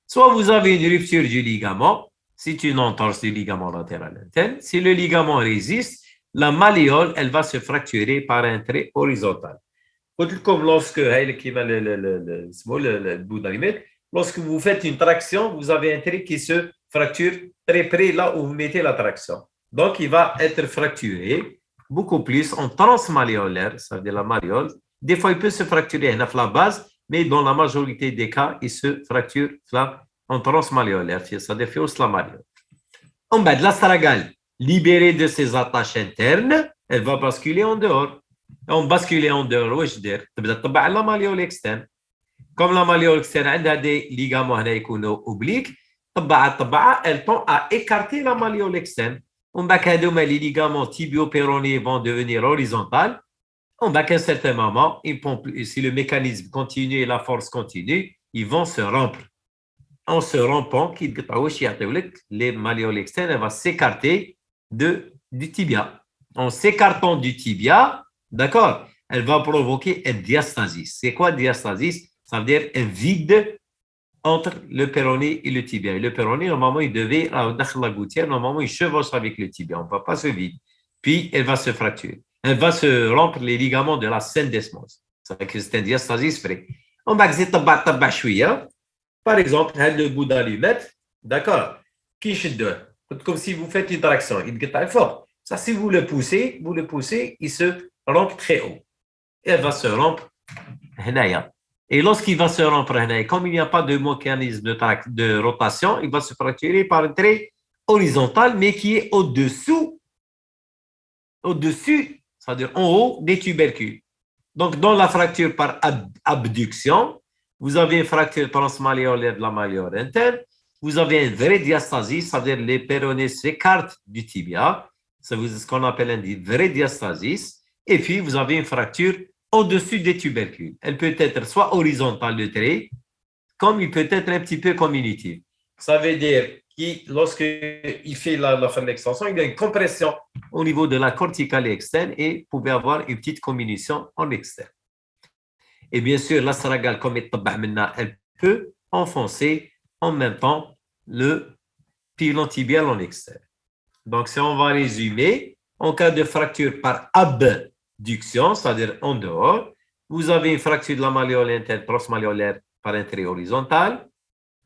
S3: Soit vous avez une rupture du ligament, c'est une entorse du ligament latéral interne. Si le ligament résiste, la malléole, elle va se fracturer par un trait horizontal. Comme lorsque lorsque vous faites une traction, vous avez un trait qui se fracture très près là où vous mettez la traction. Donc, il va être fracturé beaucoup plus en transmalléolaire, ça veut dire la malléole. Des fois, il peut se fracturer à la base, mais dans la majorité des cas, il se fracture en transmalléolaire, c'est-à-dire la malléole. En bas de l'astragale, libérée de ses attaches internes, elle va basculer en dehors. On bascule en dehors, je veux dire, la malléole externe. Comme la malléole externe a des ligaments obliques, elle tend à écarter la malléole externe. On va les ligaments tibio-péronés vont devenir horizontaux. On va qu'à un certain moment, si le mécanisme continue et la force continue, ils vont se rompre. En se rompant, les malléoles externes vont s'écarter du tibia. En s'écartant du tibia, d'accord, elle va provoquer une diastasis. C'est quoi diastasis? Ça veut dire un vide entre le péroné et le tibia. Et le péroné, normalement, il devait, la gouttière, normalement, il chevauche avec le tibia. On ne va pas se vide. Puis, elle va se fracturer. Elle va se rompre les ligaments de la syndesmose. C'est un diastasis frais. On va dire par exemple, le bout d'allumette, d'accord, comme si vous faites une traction, il est fort. Ça, si vous le poussez, il se rompt très haut. Et elle va se rompre. Et lorsqu'il va se rompre, comme il n'y a pas de mécanisme de rotation, il va se fracturer par un trait horizontal, mais qui est au-dessus, c'est-à-dire en haut des tubercules. Donc, dans la fracture par abduction, vous avez une fracture transmalléolaire de la malléole interne, vous avez une vraie diastasie, c'est-à-dire les péronés s'écartent du tibia, c'est ce qu'on appelle une vraie diastasis, et puis vous avez une fracture au-dessus des tubercules. Elle peut être soit horizontale de trait, comme il peut être un petit peu communitive. Ça veut dire que lorsqu'il fait la fin d'extension, il y a une compression au niveau de la corticale externe et vous pouvez avoir une petite comminution en externe. Et bien sûr, l'astragale, comme elle peut enfoncer en même temps le pylône tibial en externe. Donc, si on va résumer, en cas de fracture par abduction, c'est-à-dire en dehors, vous avez une fracture de la malléole interne transmalléolaire par un trait horizontal,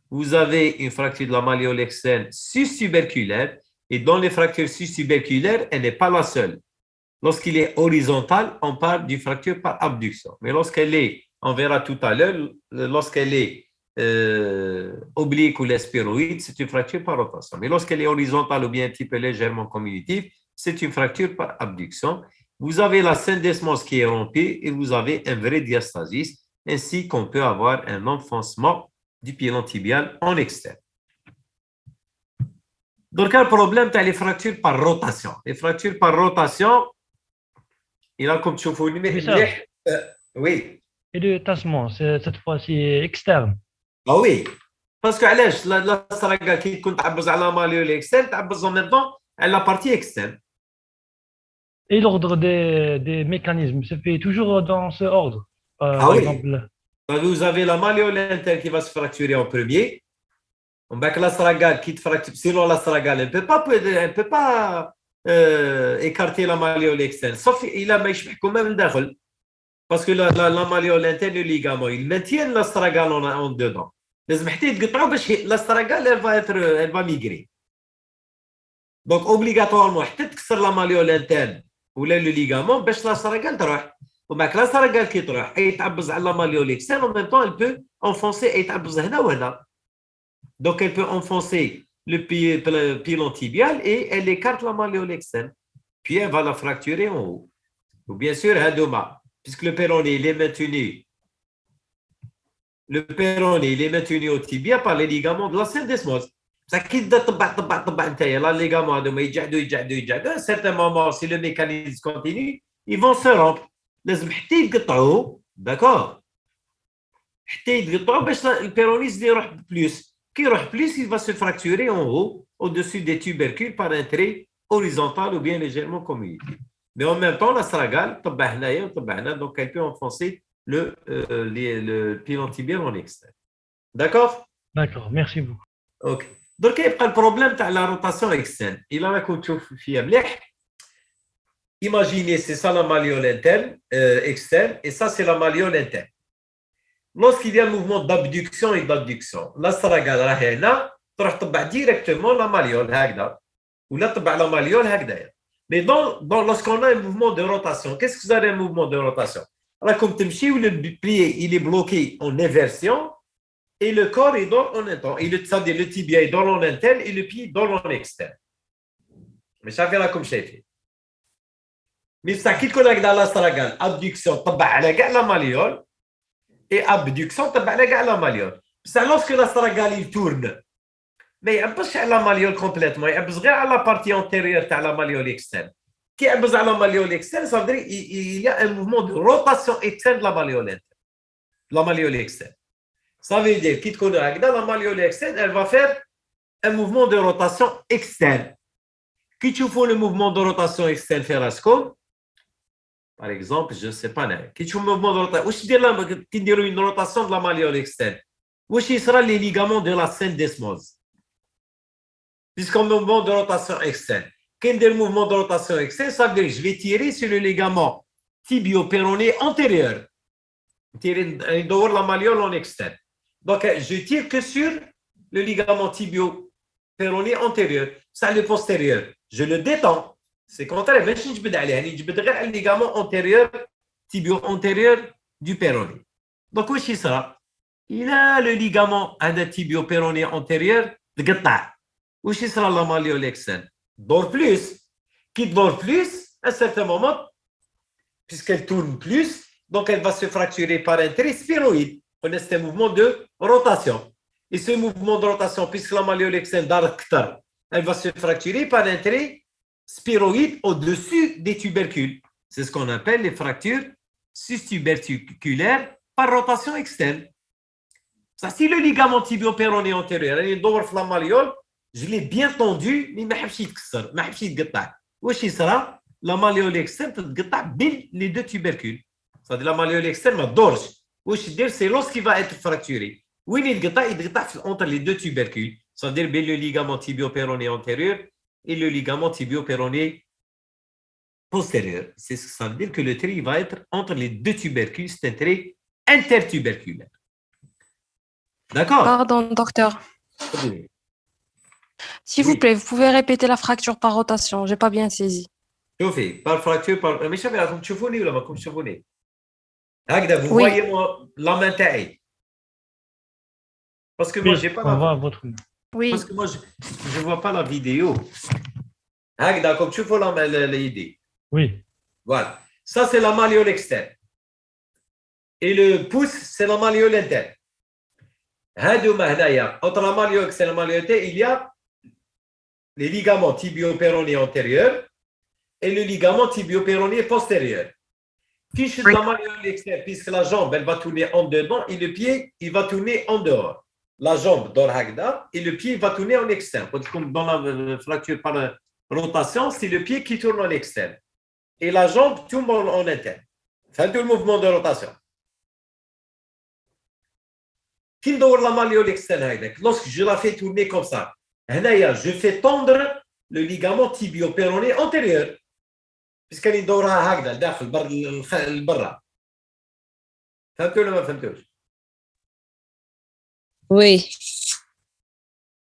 S3: vous avez une fracture de la malléole externe sus-tuberculaire, et dans les fractures sus-tuberculaires, elle n'est pas la seule. Lorsqu'il est horizontal, on parle d'une fracture par abduction. Mais lorsqu'elle est, on verra tout à l'heure, lorsqu'elle est oblique ou l'espéroïde, c'est une fracture par rotation. Mais lorsqu'elle est horizontale ou bien un petit peu légèrement communitive, c'est une fracture par abduction. Vous avez la syndesmose qui est rompue et vous avez un vrai diastasis, ainsi qu'on peut avoir un enfoncement du pylône tibial en externe. Donc, le problème, c'est les fractures par rotation. Les fractures par rotation, Il a comme تشوفوا
S4: Oui, ça.
S3: مليح. Oui.
S4: Et le tassement, cette fois-ci externe.
S3: Ah oui. Parce que علاش لا سراغا كي تكون تعبز على ماليول اكسترن تعبز en même temps على la partie externe.
S4: Et l'ordre des mécanismes se fait toujours dans ce ordre.
S3: Ah
S4: Par
S3: oui.
S4: exemple,
S3: Vous avez la malléole interne qui va se fracturer en premier. On va que l'astragale qui te fracture. Sinon, l'astragale, elle ne peut pas écarter la malléole externe. Sauf qu'il a quand même le parce que la malléole interne, le ligament, il maintient l'astragale en dedans. L'astragale, elle va migrer. Donc, obligatoirement, la malléole interne ou le ligament, l'astragale تروح. ومعك لا سراغال كي تروح اي تعبز على ماليول اكسترن en même temps elle peut enfoncer اي تعبز هنا وهنا donc elle peut enfoncer le pilon tibial et elle écarte la malléole externe puis elle va la fracturer en haut ou bien sûr هادوما puisque le péroné il est maintenu au tibia par les ligaments de la syndesmose ça كي تبدا طبع نتايا لا ليغامون هادوما يجعدوا à un certain moment si le mécanisme continue ils vont se rompre لازم حتى يقطعوا داكور حتى يقطعوا باش البيرونيز يروح بلوس كي يروح بلوس il va se fracturer en haut au-dessus des tubercules par un trait horizontal ou bien légèrement communiqué mais en même temps l'astragale طبع هنايا وطبع هنا donc elle peut enfoncer le pilon tibial en externe d'accord
S4: merci beaucoup.
S3: ok donc يبقى البروبليم تاع la rotation externe الى راكم تشوفوا فيها مليح. Imaginez, c'est ça la malléole interne, externe, et ça, c'est la malléole interne. Lorsqu'il y a un mouvement d'abduction et d'adduction, l'astragale راهي هنا تروح تطبع directement la malléole هكذا ولا تطبع la malléole هكذايا. Mais lorsqu'on a un mouvement de rotation, qu'est-ce que vous avez un mouvement de rotation? راكم تمشيو le plié, il est bloqué en inversion et le corps il dort en interne. C'est-à-dire le tibia il dort en interne et le pied dort en externe. Mais شايفين راكم شايفين. Mais ça qui connaît dans l'astragale, abduction, طبع على كاع la malléole et abduction, طبع على كاع la malléole. Ça lorsque l'astragale il tourne, mais il يعبزش على la malléole complètement, il يعبز غير على la partie antérieure تاع la malléole externe. Qui يعبز على la malléole externe, ça veut dire il y a un mouvement de rotation externe de la malléole interne, la malléole externe. Ça veut dire qui connaît هكذا la malléole externe, elle va faire un mouvement de rotation externe. Qui تشوفوا le mouvement de rotation externe faire اسكم par exemple, je ne sais pas, qui tu mouvement de rotation, واش دير لها كي نديروا une rotation de la malléole externe, واش يصرى les ligaments de la syndesmose, puisqu'un mouvement de rotation externe, كي ندير mouvement de rotation externe, ça veut dire que je vais tirer sur le ligament tibio-péroné antérieur, ندور la malléole en externe, donc je tire que sur le ligament tibio-péroné antérieur, ça le postérieur, je le détends. C'est contraire, ماشي نجبد عليه يعني نجبد غير على الليغامون antérieur tibio antérieur du péroné. Donc واش يصرى؟ إلا le ligament هذا tibio péroné antérieur تقطع واش يصرى la malléole externe؟ دور plus. Qui dort plus à un certain moment puisqu'elle tourne plus donc elle va se fracturer par un trait sphéroïde. C'est un mouvement de rotation. Et ce mouvement de rotation puisque la malléole externe دارت كتر elle va se fracturer par un trait sphéroïde au-dessus des tubercules. C'est ce qu'on appelle les fractures sus-tuberculaires par rotation externe. Ça, si le ligament tibio-péroné antérieur il dort la malléole, je l'ai bien tendu, mais ما حبش يتكسر, ما حبش يتقطع. واش يصرى؟ La malléole externe تتقطع بين les deux tubercules. C'est-à-dire la malléole externe ما تدورش. واش يدير؟ C'est lorsqu'il va être fracturé. وين يتقطع entre les deux tubercules. C'est-à-dire بين le ligament tibio-péroné antérieur et le ligament tibio-péroné postérieur. C'est ce que ça veut dire que le trait va être entre les deux tubercules, c'est un trait intertuberculaire. D'accord?
S1: Pardon, docteur. S'il vous plaît, vous pouvez répéter la fracture par rotation. Je n'ai pas bien saisi.
S3: شوفي par fracture par mais شوفي راكم تشوفوني ولا ماكم تشوفوني؟ هكذا vous
S1: Oui.
S3: voyez moi la main تاعي. Parce que moi j'ai pas
S4: on voit votre main.
S1: Oui.
S3: Parce que moi je vois pas la vidéo. هكذا comme تشوفوا l'idée.
S4: Oui,
S3: Voilà. Ça, c'est la malléole externe. Et le pouce, c'est la malléole interne. Entre la malléole externe et la malléole interne, il y a les ligaments tibio-péroné antérieur et le ligament tibio-péroné postérieur. Fiche de la malléole externe, puisque la jambe, elle va tourner en dedans et le pied, il va tourner en dehors. La jambe dort hagda et le pied va tourner en externe. Comme dans la fracture par rotation, c'est le pied qui tourne en externe. Et la jambe tourne en interne. C'est tout le mouvement de rotation. Qui dort la malléole externe? Lorsque je la fais tourner comme ça, je fais tendre le ligament tibio-péroné antérieur. Puisqu'elle يدورها هكذا داخل البرة. فهمتوا ولا ما فهمتوش؟
S5: Oui.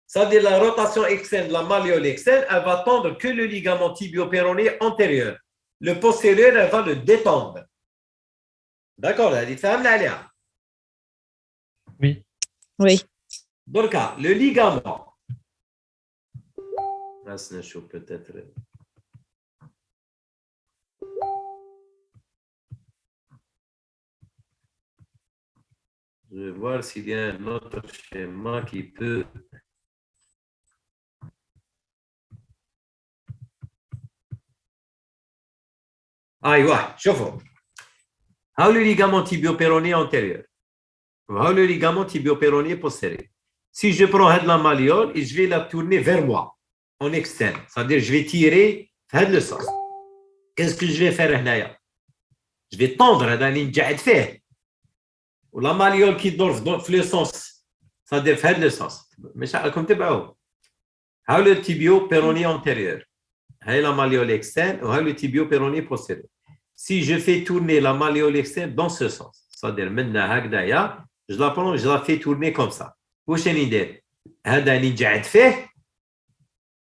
S3: Ça veut dire la rotation externe de la malléole externe, elle va tendre que le ligament tibio-péroné antérieur. Le postérieur, elle va le détendre. D'accord, elle dit فهمنا عليها.
S4: Oui.
S5: Oui.
S3: Donc, le ligament. Peut-être. Je vais voir s'il y a un autre schéma qui peut. أيوة شوفوا هاو le ligament tibio-péroné antérieur هاو le ligament tibio-péroné postérieur. Si je prends la malléole et je vais la tourner vers moi en externe, c'est-à-dire je vais tirer dans le sens. Qu'est-ce que je vais faire هنايا? Je vais tendre هذا اللي نجعد فيه ولا malléole qui dort dans le sens, c'est-à-dire في هذا le sens. مش راكم تبعوا. هاو le tibio-péroné antérieur. هاي la malléole externe وهاو le tibio-péroné postérieur. Si je fais tourner la malléole externe dans ce sens, c'est-à-dire maintenant هكذايا, je la prends, je la fais tourner comme ça. واش راني ندير؟ هذا اللي نجعد فيه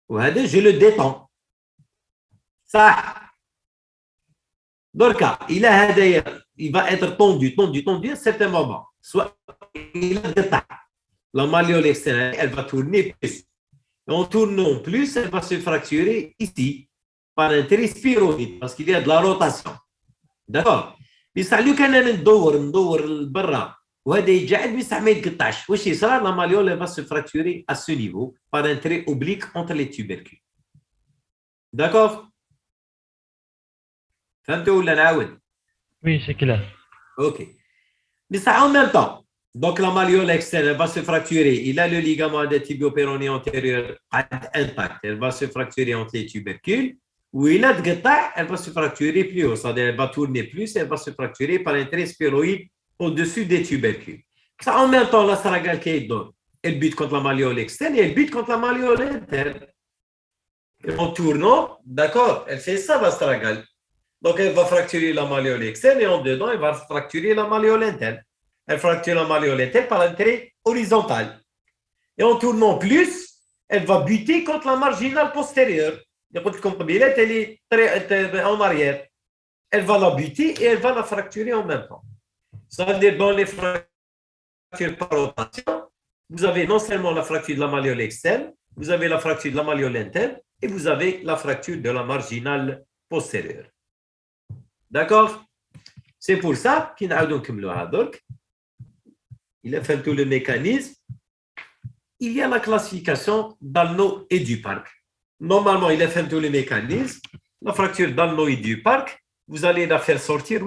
S3: وهذا je le détends. صح. دركا إلى هذايا il va être tendu à un certain moment. Soit il a détend. La malléole externe, elle va tourner plus. En tournant plus, elle va se fracturer ici par un trait sphéroïde parce qu'il y a de la rotation. D'accord. بصح لو كان انا ندور لبرا وهذا يجعد بصح ما يتقطعش واش يصرى لا malléole va se fracturer à ce niveau par un trait oblique entre les tubercules. D'accord. فهمتوا ولا نعاود؟
S4: Oui, c'est clair.
S3: OK. بصح en même temps, donc la malléole externe va se fracturer. Il a le ligament de tibio-péroné antérieur intact. Elle va se fracturer entre les tubercules. Ou il a de elle va se fracturer plus haut. C'est-à-dire elle va tourner plus, elle va se fracturer par un trait sphéroïde au-dessus des tubercules. Ça, en même temps, la saragale qui donne, elle bute contre la malléole externe et elle bute contre la malléole interne. Et en tournant, d'accord, elle fait ça, la saragale. Donc, elle va fracturer la malléole externe et en dedans, elle va fracturer la malléole interne. Elle fracture la malléole interne par un trait horizontal. Et en tournant plus, elle va buter contre la marginale postérieure. Elle est en arrière. Elle va la buter et elle va la fracturer en même temps. Ça veut dire dans les fractures par rotation, vous avez non seulement la fracture de la malléole externe, vous avez la fracture de la malléole interne et vous avez la fracture de la marginale postérieure. D'accord? C'est pour ça qu'il a fait tout le mécanisme. Il y a la classification d'Alno et du parc. Normalement, il a fait tous les mécanismes. La fracture d'Alno et du parc, vous allez la faire sortir.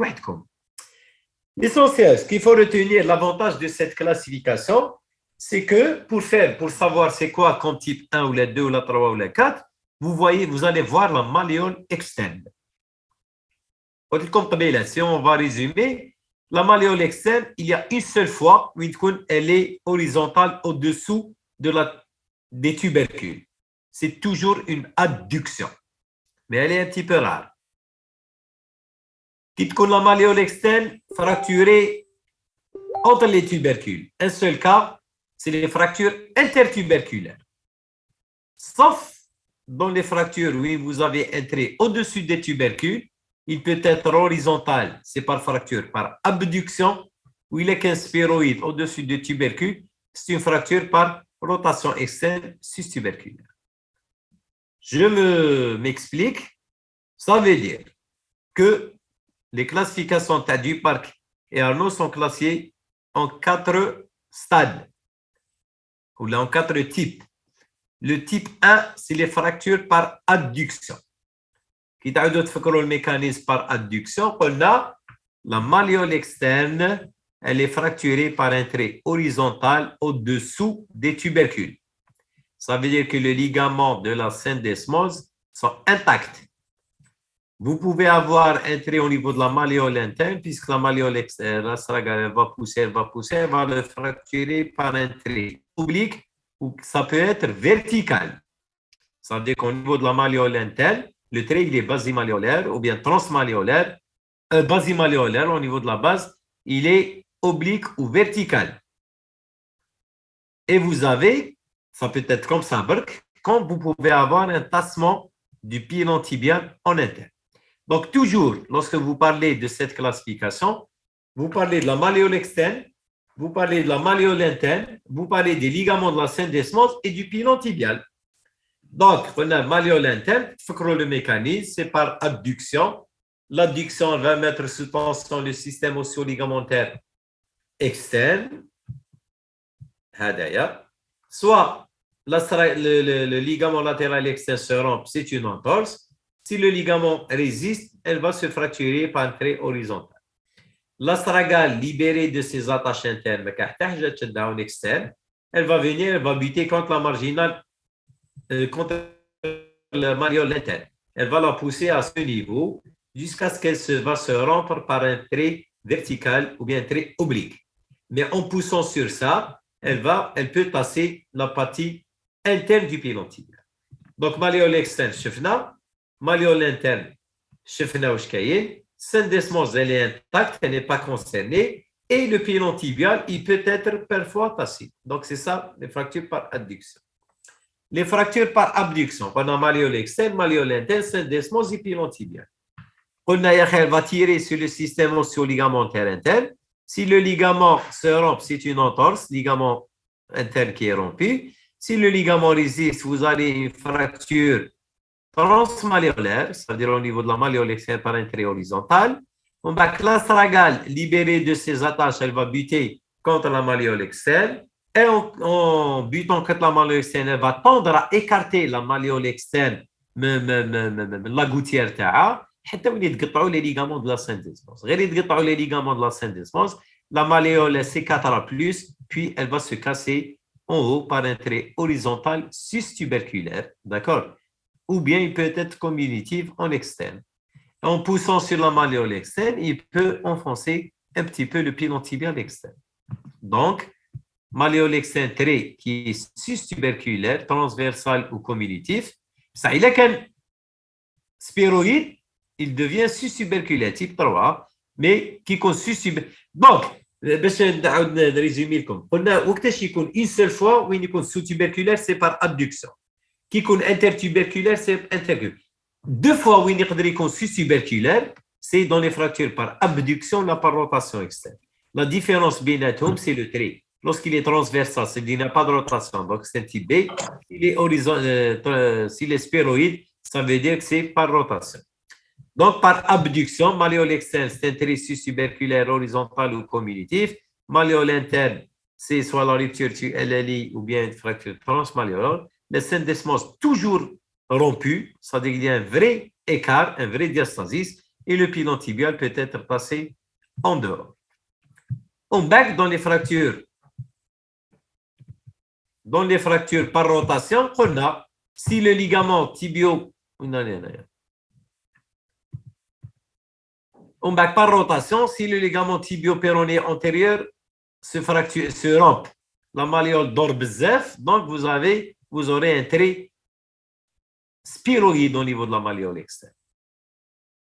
S3: L'essentiel, ce qu'il faut retenir, l'avantage de cette classification, c'est que pour savoir c'est quoi comme type 1 ou la 2 ou la 3 ou la 4, vous allez voir la malléole externe. Si on va résumer, la malléole externe, il y a une seule fois où elle est horizontale au-dessous des tubercules. C'est toujours une adduction, mais elle est un petit peu rare. Quitte la malléole externe fracturée entre les tubercules. Un seul cas, c'est les fractures intertuberculaires. Sauf dans les fractures où vous avez un trait au-dessus des tubercules, il peut être horizontal, c'est par fracture, par abduction, où il est qu'un sphéroïde au-dessus des tubercules, c'est une fracture par rotation externe sus-tuberculaire. Je m'explique. Ça veut dire que les classifications du parc et Arnaud sont classées en 4 stades, ou en 4 types. Le type 1, c'est les fractures par adduction. Qui t'a dit de faire le mécanisme par adduction, on a La malléole externe, elle est fracturée par un trait horizontal au-dessous des tubercules. Ça veut dire que les ligaments de la syndesmose sont intacts. Vous pouvez avoir un trait au niveau de la malléole interne, puisque la malléole externe, elle va pousser, elle va le fracturer par un trait oblique, ou ça peut être vertical. Ça veut dire qu'au niveau de la malléole interne, le trait il est basimalléolaire ou bien transmalléolaire. Basimalléolaire, au niveau de la base, il est oblique ou vertical. Et vous avez, ça peut être comme ça, quand vous pouvez avoir un tassement du pilon tibial en interne. Donc, toujours, lorsque vous parlez de cette classification, vous parlez de la malléole externe, vous parlez de la malléole interne, vous parlez des ligaments de la syndesmose et du pilon tibial. Donc, on a malléole interne, le mécanisme, c'est par abduction. L'abduction va mettre sous tension le système osseo-ligamentaire externe, soit le ligament latéral externe se rompt, c'est une entorse. Si le ligament résiste, elle va se fracturer par un trait horizontal. L'astragale libérée de ses attaches internes, externe, elle va venir, elle va buter contre la marginale, contre la malléole interne. Elle va la pousser à ce niveau jusqu'à ce qu'elle va se rompre par un trait vertical ou bien un trait oblique. Mais en poussant sur ça, elle peut tasser la partie interne du pilon tibial. Donc, malléole externe, chefna. Malléole interne, chefna ou shkayin. Syndesmose, elle est intacte, elle n'est pas concernée. Et le pilon tibial, il peut être parfois tassé. Donc, c'est ça, les fractures par adduction. Les fractures par abduction, on a malléole externe, malléole interne, syndesmose et pilon tibial. On a elle va tirer sur le système osseo-ligamentaire interne. Si le ligament se rompt, c'est une entorse, ligament interne qui est rompu. Si le ligament résiste, vous avez une fracture transmalléolaire, c'est-à-dire au niveau de la malléole externe par un trait horizontal. On va l'astragale libérée de ses attaches, elle va buter contre la malléole externe. Et en butant contre la malléole externe, elle va tendre à écarter la malléole externe, la gouttière ta'a. حتى وين يتقطعوا les ligaments de la syndesmose. غير يتقطعوا les ligaments de la syndesmose, la malléole s'écartera plus, puis elle va se casser en haut par un trait horizontal sus-tuberculaire, d'accord? Ou bien il peut être communitif en externe. En poussant sur la malléole externe, il peut enfoncer un petit peu le pilon tibial externe. Donc, malléole externe trait qui est sus-tuberculaire, transversal ou communitif, ça il a qu'un sphéroïde, il devient sus-tuberculaire type 3, mais qui compte sus-tuberculaire. Donc, باش نعاود نريزومي لكم قلنا وقتاش يكون une seule fois وين يكون sous-tuberculaire c'est par abduction. Qui يكون intertuberculaire c'est intertuberculaire. Deux fois وين يقدر يكون sous-tuberculaire c'est dans les fractures par abduction ou par rotation externe. La différence بيناتهم c'est le trait. Lorsqu'il est transversal, c'est qu'il n'y a pas de rotation, donc c'est un type B. S'il est sphéroïde, ça veut dire que c'est par rotation. Donc, par abduction, malléole externe, c'est un trait sus-tuberculaire horizontal ou communitif. Malléole interne, c'est soit la rupture du LLI ou bien une fracture transmalléolaire. Le syndesmose toujours rompu, ça veut dire qu'il y a un vrai écart, un vrai diastasis, et le pilon tibial peut être passé en dehors. On back dans les fractures par rotation, on a, si le ligament tibio, on back par rotation, si le ligament tibio-péroné antérieur se rompt, la malléole dort bzef, donc vous aurez un trait sphéroïde au niveau de la malléole externe.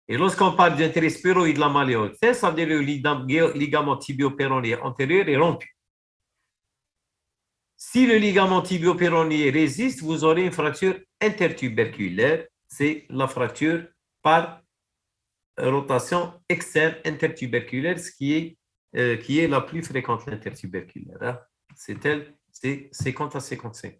S3: Et lorsqu'on parle d'un trait sphéroïde de la malléole externe, ça veut dire que le ligament tibio-péroné antérieur est rompu. Si le ligament tibio-péroné résiste, vous aurez une fracture intertuberculaire, c'est la fracture par rotation externe intertuberculaire, ce qui est la plus fréquente, l'intertuberculaire. Hein? C'est 50 à 55%.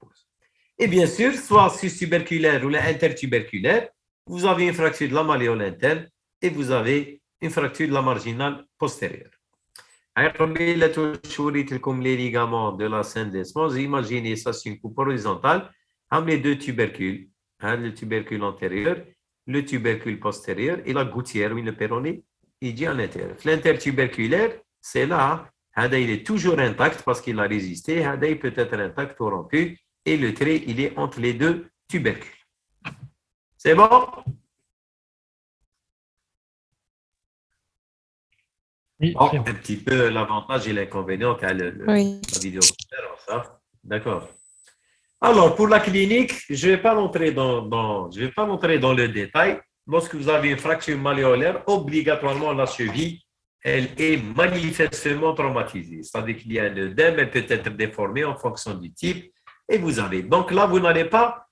S3: Et bien sûr, soit sus-tuberculaire ou intertuberculaire, vous avez une fracture de la malléole interne et vous avez une fracture de la marginale postérieure. Les ligaments de la syndesmose, imaginez ça, c'est une coupe horizontale, avec les deux tubercules, le tubercule antérieur, le tubercule postérieur et la gouttière, oui, le péroné il dit à l'intérieur. L'intertuberculaire, c'est là, Hada, il est toujours intact parce qu'il a résisté. Hada, il peut être intact ou rompu. Et le trait, il est entre les deux tubercules. C'est bon?
S4: Oui,
S3: Bon,
S4: c'est
S3: un
S4: bon.
S3: petit peu l'avantage et l'inconvénient qu'a
S1: Oui.
S3: la vidéoconférence. Hein? D'accord. Alors, pour la clinique, je ne vais pas entrer je vais pas entrer dans le détail. Lorsque vous avez une fracture malléolaire, obligatoirement la cheville, elle est manifestement traumatisée. C'est-à-dire qu'il y a un œdème, elle peut être déformée en fonction du type. Et vous avez. Donc là, vous n'allez pas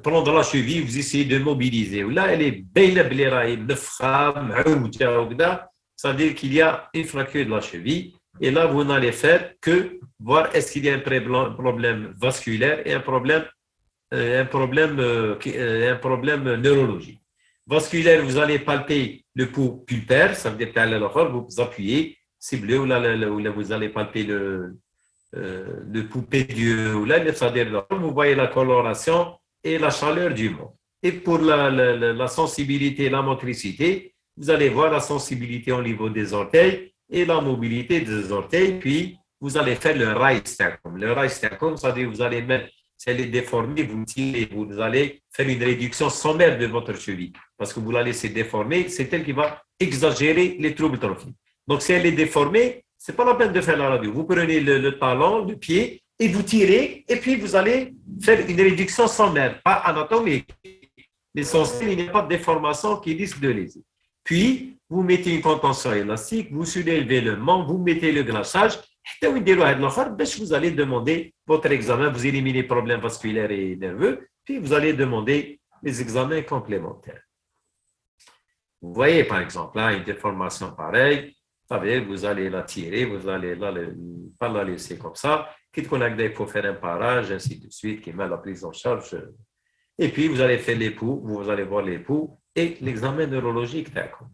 S3: prendre la cheville, vous essayez de mobiliser. Là, elle est belle, c'est-à-dire qu'il y a une fracture de la cheville. Et là, vous n'allez faire que voir est-ce qu'il y a un problème vasculaire et un problème neurologique. Vasculaire, vous allez palper le pouls pulpaire, ça veut dire que vous appuyez, ciblez, ou là, vous allez palper le pouls pédieux, ou là, c'est-à-dire vous voyez la coloration et la chaleur du mot. Et pour la sensibilité et la motricité, vous allez voir la sensibilité au niveau des orteils et la mobilité des orteils, puis vous allez faire le Reichstärkung. Le Reichstärkung, c'est-à-dire vous allez mettre, si elle est déformée, vous tirez, vous allez faire une réduction sommaire de votre cheville, parce que vous la laissez déformer, c'est elle qui va exagérer les troubles trophiques. Donc, si elle est déformée, ce n'est pas la peine de faire la radio. Vous prenez le talon, le pied, et vous tirez, et puis vous allez faire une réduction sommaire, pas anatomique. L'essentiel, il n'y a pas de déformation qui risque de léser. Puis, vous mettez une contention élastique, vous soulevez le membre, vous mettez le glaçage, vous allez demander votre examen, vous éliminez les problèmes vasculaires et nerveux, puis vous allez demander les examens complémentaires. Vous voyez, par exemple, là, une déformation pareille, vous allez la tirer, vous allez pas la laisser comme ça, quitte qu'on a il faut faire un parage, ainsi de suite, qui met la prise en charge. Et puis, vous allez faire les pouls, vous allez voir les pouls et l'examen neurologique, d'accord.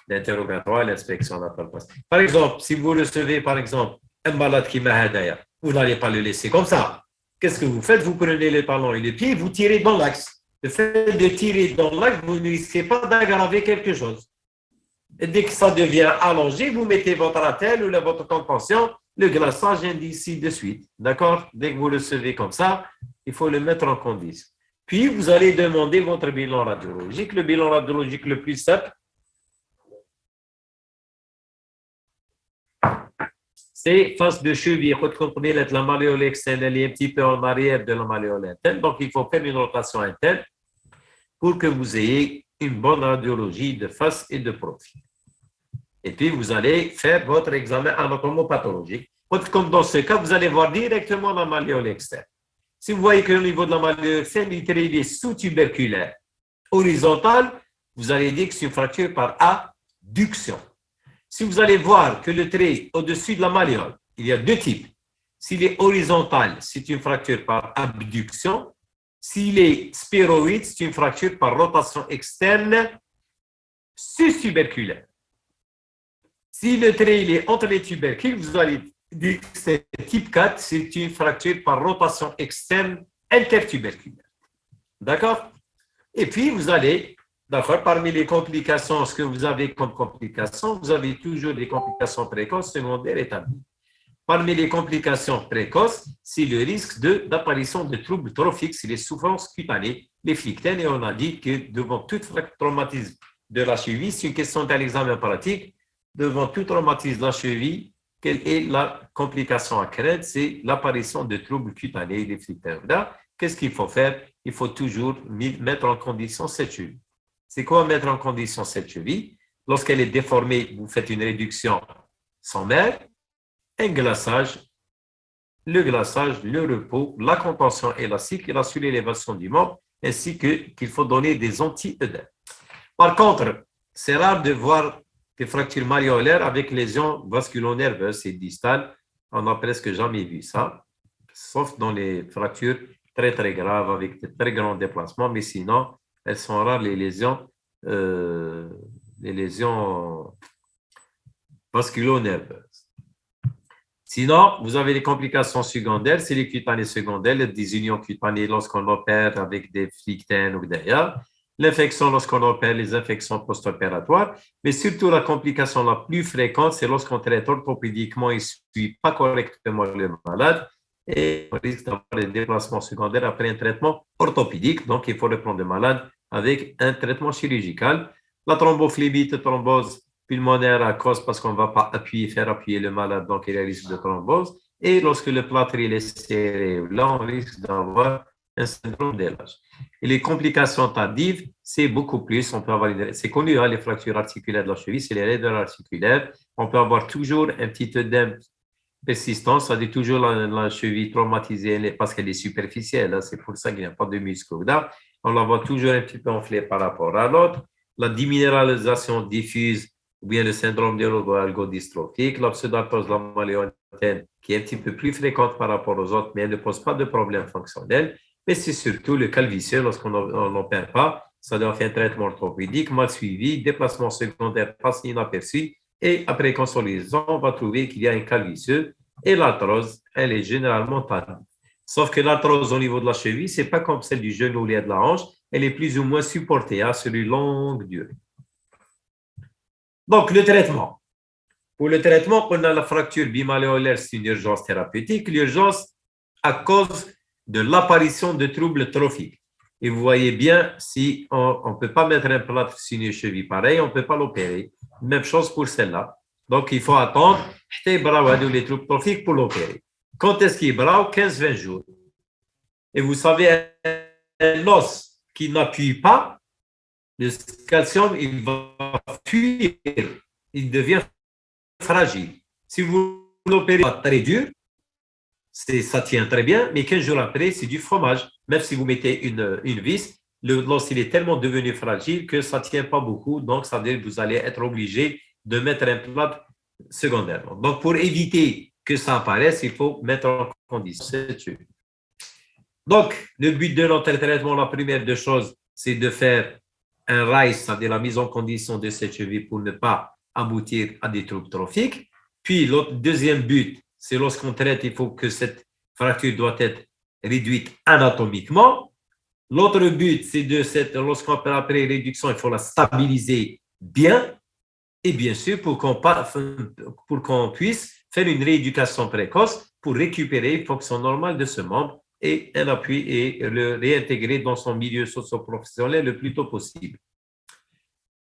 S3: L'interrogatoire, l'inspection, la palpation. Par exemple, si vous recevez, par exemple, un malade qui m'a hadaya, vous n'allez pas le laisser comme ça. Qu'est-ce que vous faites? Vous prenez les talons et les pieds, vous tirez dans l'axe. Le fait de tirer dans l'axe, vous ne risquez pas d'aggraver quelque chose. Et dès que ça devient allongé, vous mettez votre attelle ou votre contention, le glaçage ainsi de suite. D'accord? Dès que vous le recevez comme ça, il faut le mettre en condition. Puis, vous allez demander votre bilan radiologique. Le bilan radiologique le plus simple, c'est face de cheville. Vous comprenez, la malléole externe, elle est un petit peu en arrière de la malléole interne. Donc, il faut faire une rotation interne pour que vous ayez une bonne radiologie de face et de profil. Et puis, vous allez faire votre examen anatomopathologique. Comme dans ce cas, vous allez voir directement la malléole externe. Si vous voyez qu'au niveau de la malléole externe, il est sous-tuberculaire, horizontal, vous allez dire que c'est une fracture par adduction. Si vous allez voir que le trait au-dessus de la malléole, il y a deux types. S'il est horizontal, c'est une fracture par abduction. S'il est sphéroïde, c'est une fracture par rotation externe sus-tuberculaire. Si le trait il est entre les tubercules, vous allez dire que c'est type 4, c'est une fracture par rotation externe intertuberculaire. D'accord? Et puis, vous allez, d'accord, parmi les complications, ce que vous avez comme complications, vous avez toujours des complications précoces, secondaires établies. Parmi les complications précoces, c'est le risque d'apparition de troubles trophiques, c'est les souffrances cutanées, les flictènes, et on a dit que devant tout traumatisme de la cheville, c'est une question d'un examen pratique, devant tout traumatisme de la cheville, quelle est la complication à craindre? C'est l'apparition de troubles cutanés, les flictènes. Là, qu'est-ce qu'il faut faire? Il faut toujours mettre en condition cette cheville. C'est quoi mettre en condition cette cheville? Lorsqu'elle est déformée, vous faites une réduction sommaire, un glaçage, le repos, la contention élastique et la surélévation du membre, ainsi qu'il faut donner des anti-œdèmes. Par contre, c'est rare de voir des fractures malléolaires avec lésions vasculo-nerveuses et distales. On n'a presque jamais vu ça, sauf dans les fractures très, très graves avec de très grands déplacements, mais sinon, elles sont rares, les lésions vasculo-nerveuses. Sinon, vous avez les complications secondaires, c'est les cutanées secondaires, les désunions cutanées lorsqu'on opère avec des flictènes ou d'ailleurs. l'infection lorsqu'on opère, les infections post-opératoires, mais surtout la complication la plus fréquente, c'est lorsqu'on traite orthopédiquement et ne suit pas correctement le malade et on risque d'avoir des déplacements secondaires après un traitement orthopédique. Donc, il faut reprendre le malade avec un traitement chirurgical. La thrombophlébite, thrombose pulmonaire à cause parce qu'on ne va pas faire appuyer le malade, donc il y a risque de thrombose. Et lorsque le plâtre est serré, là, on risque d'avoir un syndrome d'Ehlers. Et les complications tardives, c'est beaucoup plus. On peut avoir, c'est connu, hein, les fractures articulaires de la cheville, c'est les raideurs articulaires. On peut avoir toujours un petit œdème persistant, c'est-à-dire toujours la cheville traumatisée parce qu'elle est superficielle. Hein, c'est pour ça qu'il n'y a pas de muscle là. On la voit toujours un petit peu enflée par rapport à l'autre. La déminéralisation diffuse ou bien le syndrome d'ergo-algodystrophique, la pseudarthrose malléolitaine qui est un petit peu plus fréquente par rapport aux autres, mais elle ne pose pas de problème fonctionnel. Mais c'est surtout le calvitieux lorsqu'on n'opère pas. Ça doit faire un traitement orthopédique mal suivi, déplacement secondaire passe inaperçu. Et après consolidation, on va trouver qu'il y a un calvitieux. Et l'arthrose, elle est généralement tardive. Sauf que l'arthrose au niveau de la cheville, ce n'est pas comme celle du genou ou de la hanche. Elle est plus ou moins supportée sur une longue durée. Donc, le traitement. Pour le traitement, on a la fracture bimalléolaire, c'est une urgence thérapeutique. L'urgence à cause de l'apparition de troubles trophiques. Et vous voyez bien, si on ne peut pas mettre un plâtre sur une cheville pareil, on ne peut pas l'opérer. Même chose pour celle-là. Donc, il faut attendre les troubles trophiques pour l'opérer. Quand est-ce qu'il brave? 15-20 jours. Et vous savez, un os qui n'appuie pas, le calcium, il va fuir. Il devient fragile. Si vous l'opérez très dur, ça tient très bien, mais 15 jours après, c'est du fromage. Même si vous mettez une vis, l'os il est tellement devenu fragile que ça ne tient pas beaucoup. Donc, ça veut dire que vous allez être obligé de mettre un plâtre secondairement. Donc, pour éviter que ça apparaisse, il faut mettre en condition. Donc, le but de notre traitement, la première des choses, c'est de faire un rise, c'est-à-dire la mise en condition de cette cheville pour ne pas aboutir à des troubles trophiques. Puis, le deuxième but, c'est lorsqu'on traite, il faut que cette fracture doit être réduite anatomiquement. L'autre but, c'est lorsqu'on fait après réduction, il faut la stabiliser bien. Et bien sûr, pour qu'on puisse faire une rééducation précoce pour récupérer une fonction normale de ce membre et un appui et le réintégrer dans son milieu socio-professionnel le plus tôt possible.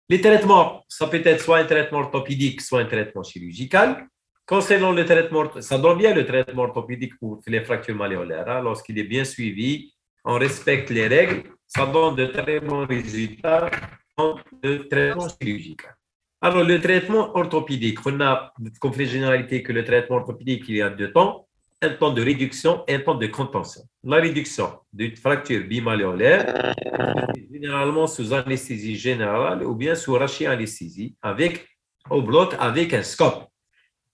S3: Les traitements, ça peut être soit un traitement orthopédique, soit un traitement chirurgical. Concernant le traitement, ça donne bien le traitement orthopédique pour les fractures malléolaires. Hein, lorsqu'il est bien suivi, on respecte les règles, ça donne de très bons résultats dans le traitement chirurgical. Alors, le traitement orthopédique, on a comme fait généralité que le traitement orthopédique, il y a deux temps, un temps de réduction et un temps de contention. La réduction d'une fracture bimalléolaire, généralement sous anesthésie générale ou bien sous rachianesthésie au bloc avec un scope.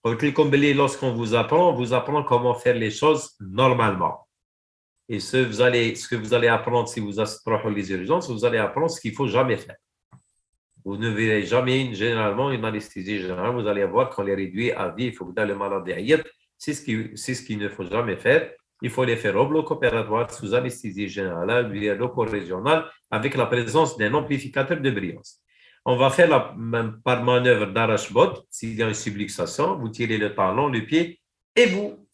S3: Lorsqu'on vous apprend comment faire les choses normalement. Et ce que vous allez apprendre si vous approchez les urgences, vous allez apprendre ce qu'il ne faut jamais faire. Vous ne verrez jamais généralement une anesthésie générale. Vous allez voir qu'on les réduit à vie. Il faut que dans le malade derrière, c'est ce qu'il ne faut jamais faire. Il faut les faire au bloc opératoire sous anesthésie générale, via loco-régionale, avec la présence d'un amplificateur de brillance. On va faire par manœuvre d'arrache-botte, s'il y a une subluxation, vous tirez le talon, le pied, et vous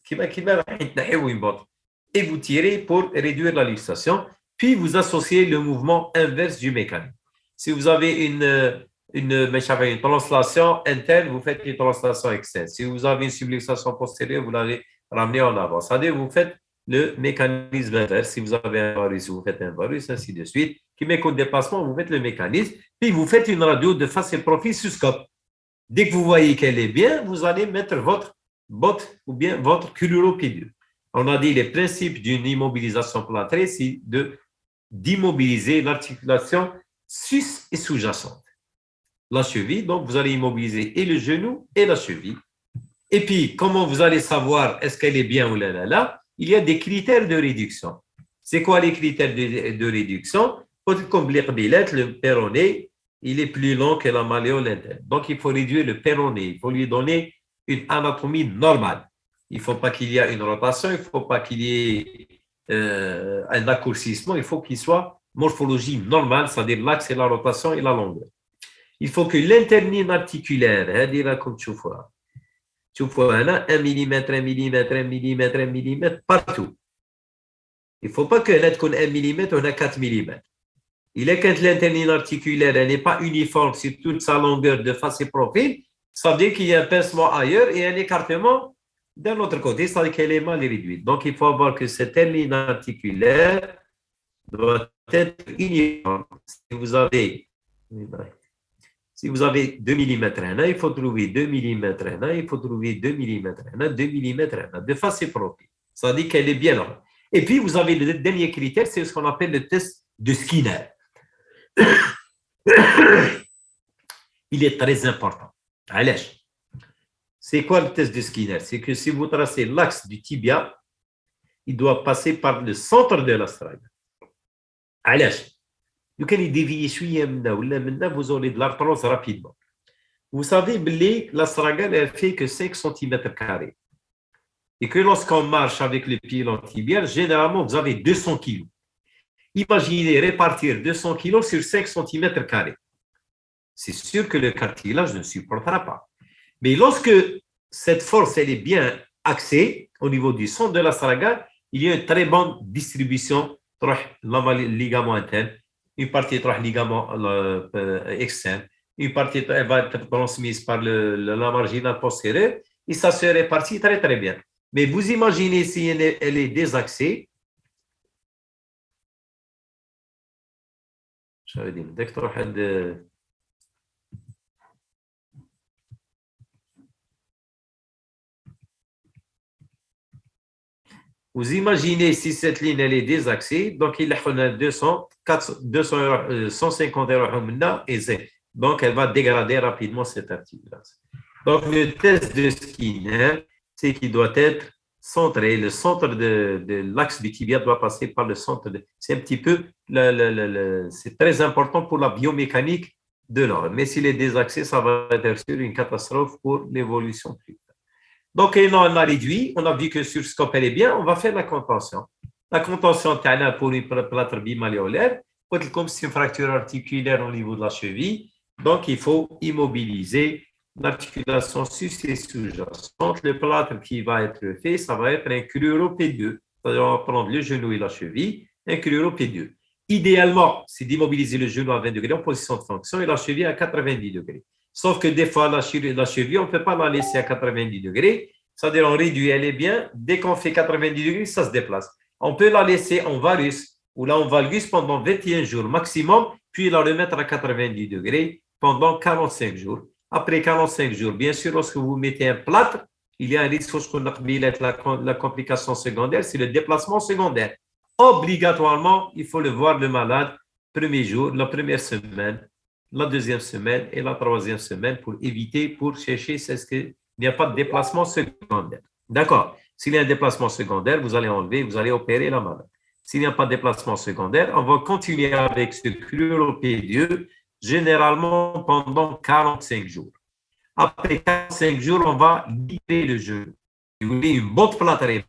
S3: tirez pour réduire la luxation, puis vous associez le mouvement inverse du mécanisme. Si vous avez une translation interne, vous faites une translation externe. Si vous avez une subluxation postérieure, vous l'allez ramener en avant. C'est-à-dire vous faites le mécanisme inverse. Si vous avez un varus, vous faites un varus, ainsi de suite. Qui met qu'au dépassement, vous faites le mécanisme, puis vous faites une radio de face et profil sur scope. Dès que vous voyez qu'elle est bien, vous allez mettre votre botte ou bien votre cururopédure. On a dit les principes d'une immobilisation plâtrée, c'est d'immobiliser l'articulation sus et sous-jacente. La cheville, donc vous allez immobiliser et le genou et la cheville. Et puis, comment vous allez savoir est-ce qu'elle est bien ou là? Il y a des critères de réduction. C'est quoi les critères de réduction? Comme le péroné, il est plus long que la malléole interne. Donc, il faut réduire le péroné. Il faut lui donner une anatomie normale. Il ne faut pas qu'il y ait une rotation, il ne faut pas qu'il y ait un raccourcissement. Il faut qu'il soit morphologie normale, c'est-à-dire l'axe et la rotation et la longueur. Il faut que l'internine articulaire, comme tu vois, 1 mm, 1 mm, 1 mm, 1 mm, partout. Il ne faut pas que l'être qu'on 1 mm, on a 4 mm. Il est quand l'internine articulaire n'est pas uniforme sur toute sa longueur de face et profil, ça veut dire qu'il y a un pincement ailleurs et un écartement d'un autre côté, c'est-à-dire qu'elle est mal réduite. Donc, il faut voir que cette ligne articulaire doit être uniforme. Si vous avez 2 mm, il faut trouver 2 mm, il faut trouver 2 mm, 2 mm, de face et profil. Ça veut dire qu'elle est bien là. Et puis, vous avez le dernier critère, c'est ce qu'on appelle le test de Skinner. Il est très important. Allez. C'est quoi le test de Skinner? C'est que si vous tracez l'axe du tibia, il doit passer par le centre de l'astragal. Allez. Vous allez dévier vous aurez de l'arthrose rapidement. Vous savez, l'astragal, elle fait que 5 cm². Et que lorsqu'on marche avec le pied tibial, généralement, vous avez 200 kg. Imaginez répartir 200 kg sur 5 cm². C'est sûr que le cartilage ne supportera pas. Mais lorsque cette force elle est bien axée au niveau du centre de l'astragal, il y a une très bonne distribution le ligament interne, une partie du ligament externe, une partie elle va être transmise par la marginale postérieure et ça se répartit très très bien. Mais vous imaginez si elle est désaxée, je veux dire, dès que vous imaginez si cette ligne elle est désaxée, donc il y a 200, 150 euros et c'est. Donc elle va dégrader rapidement cette articulation. Donc le test de Skinner, c'est qu'il doit être centré. Le centre de l'axe du tibia doit passer par le centre. C'est un petit peu, c'est très important pour la biomécanique de l'organe. Mais s'il est désaxé, ça va être sur une catastrophe pour l'évolution plus tard. Donc, on a réduit, on a vu que sur scope, elle est bien, on va faire la contention. La contention, pour une plâtre bimalléolaire, comme c'est une fracture articulaire au niveau de la cheville, donc il faut immobiliser l'articulation sus et sous-jacente. Le plâtre qui va être fait, ça va être un cruropédieux. C'est-à-dire, on va prendre le genou et la cheville, un cruropédieux. Idéalement, c'est d'immobiliser le genou à 20 degrés en position de fonction et la cheville à 90 degrés. Sauf que des fois, la cheville, on ne peut pas la laisser à 90 degrés. C'est-à-dire, on réduit, elle est bien. Dès qu'on fait 90 degrés, ça se déplace. On peut la laisser en valgus, ou là, en valgus pendant 21 jours maximum, puis la remettre à 90 degrés pendant 45 jours. Après 45 jours, bien sûr, lorsque vous mettez un plâtre, il y a un risque la complication secondaire, c'est le déplacement secondaire. Obligatoirement, il faut le voir le malade premier jour, la première semaine, la deuxième semaine et la troisième semaine pour éviter, pour chercher ce qu'il n'y a pas de déplacement secondaire. D'accord. S'il y a un déplacement secondaire, vous allez enlever, vous allez opérer la malade. S'il n'y a pas de déplacement secondaire, on va continuer avec ce cruropédieux, généralement pendant 45 jours. Après 45 jours, on va libérer le genou. Vous voulez une botte plâtrée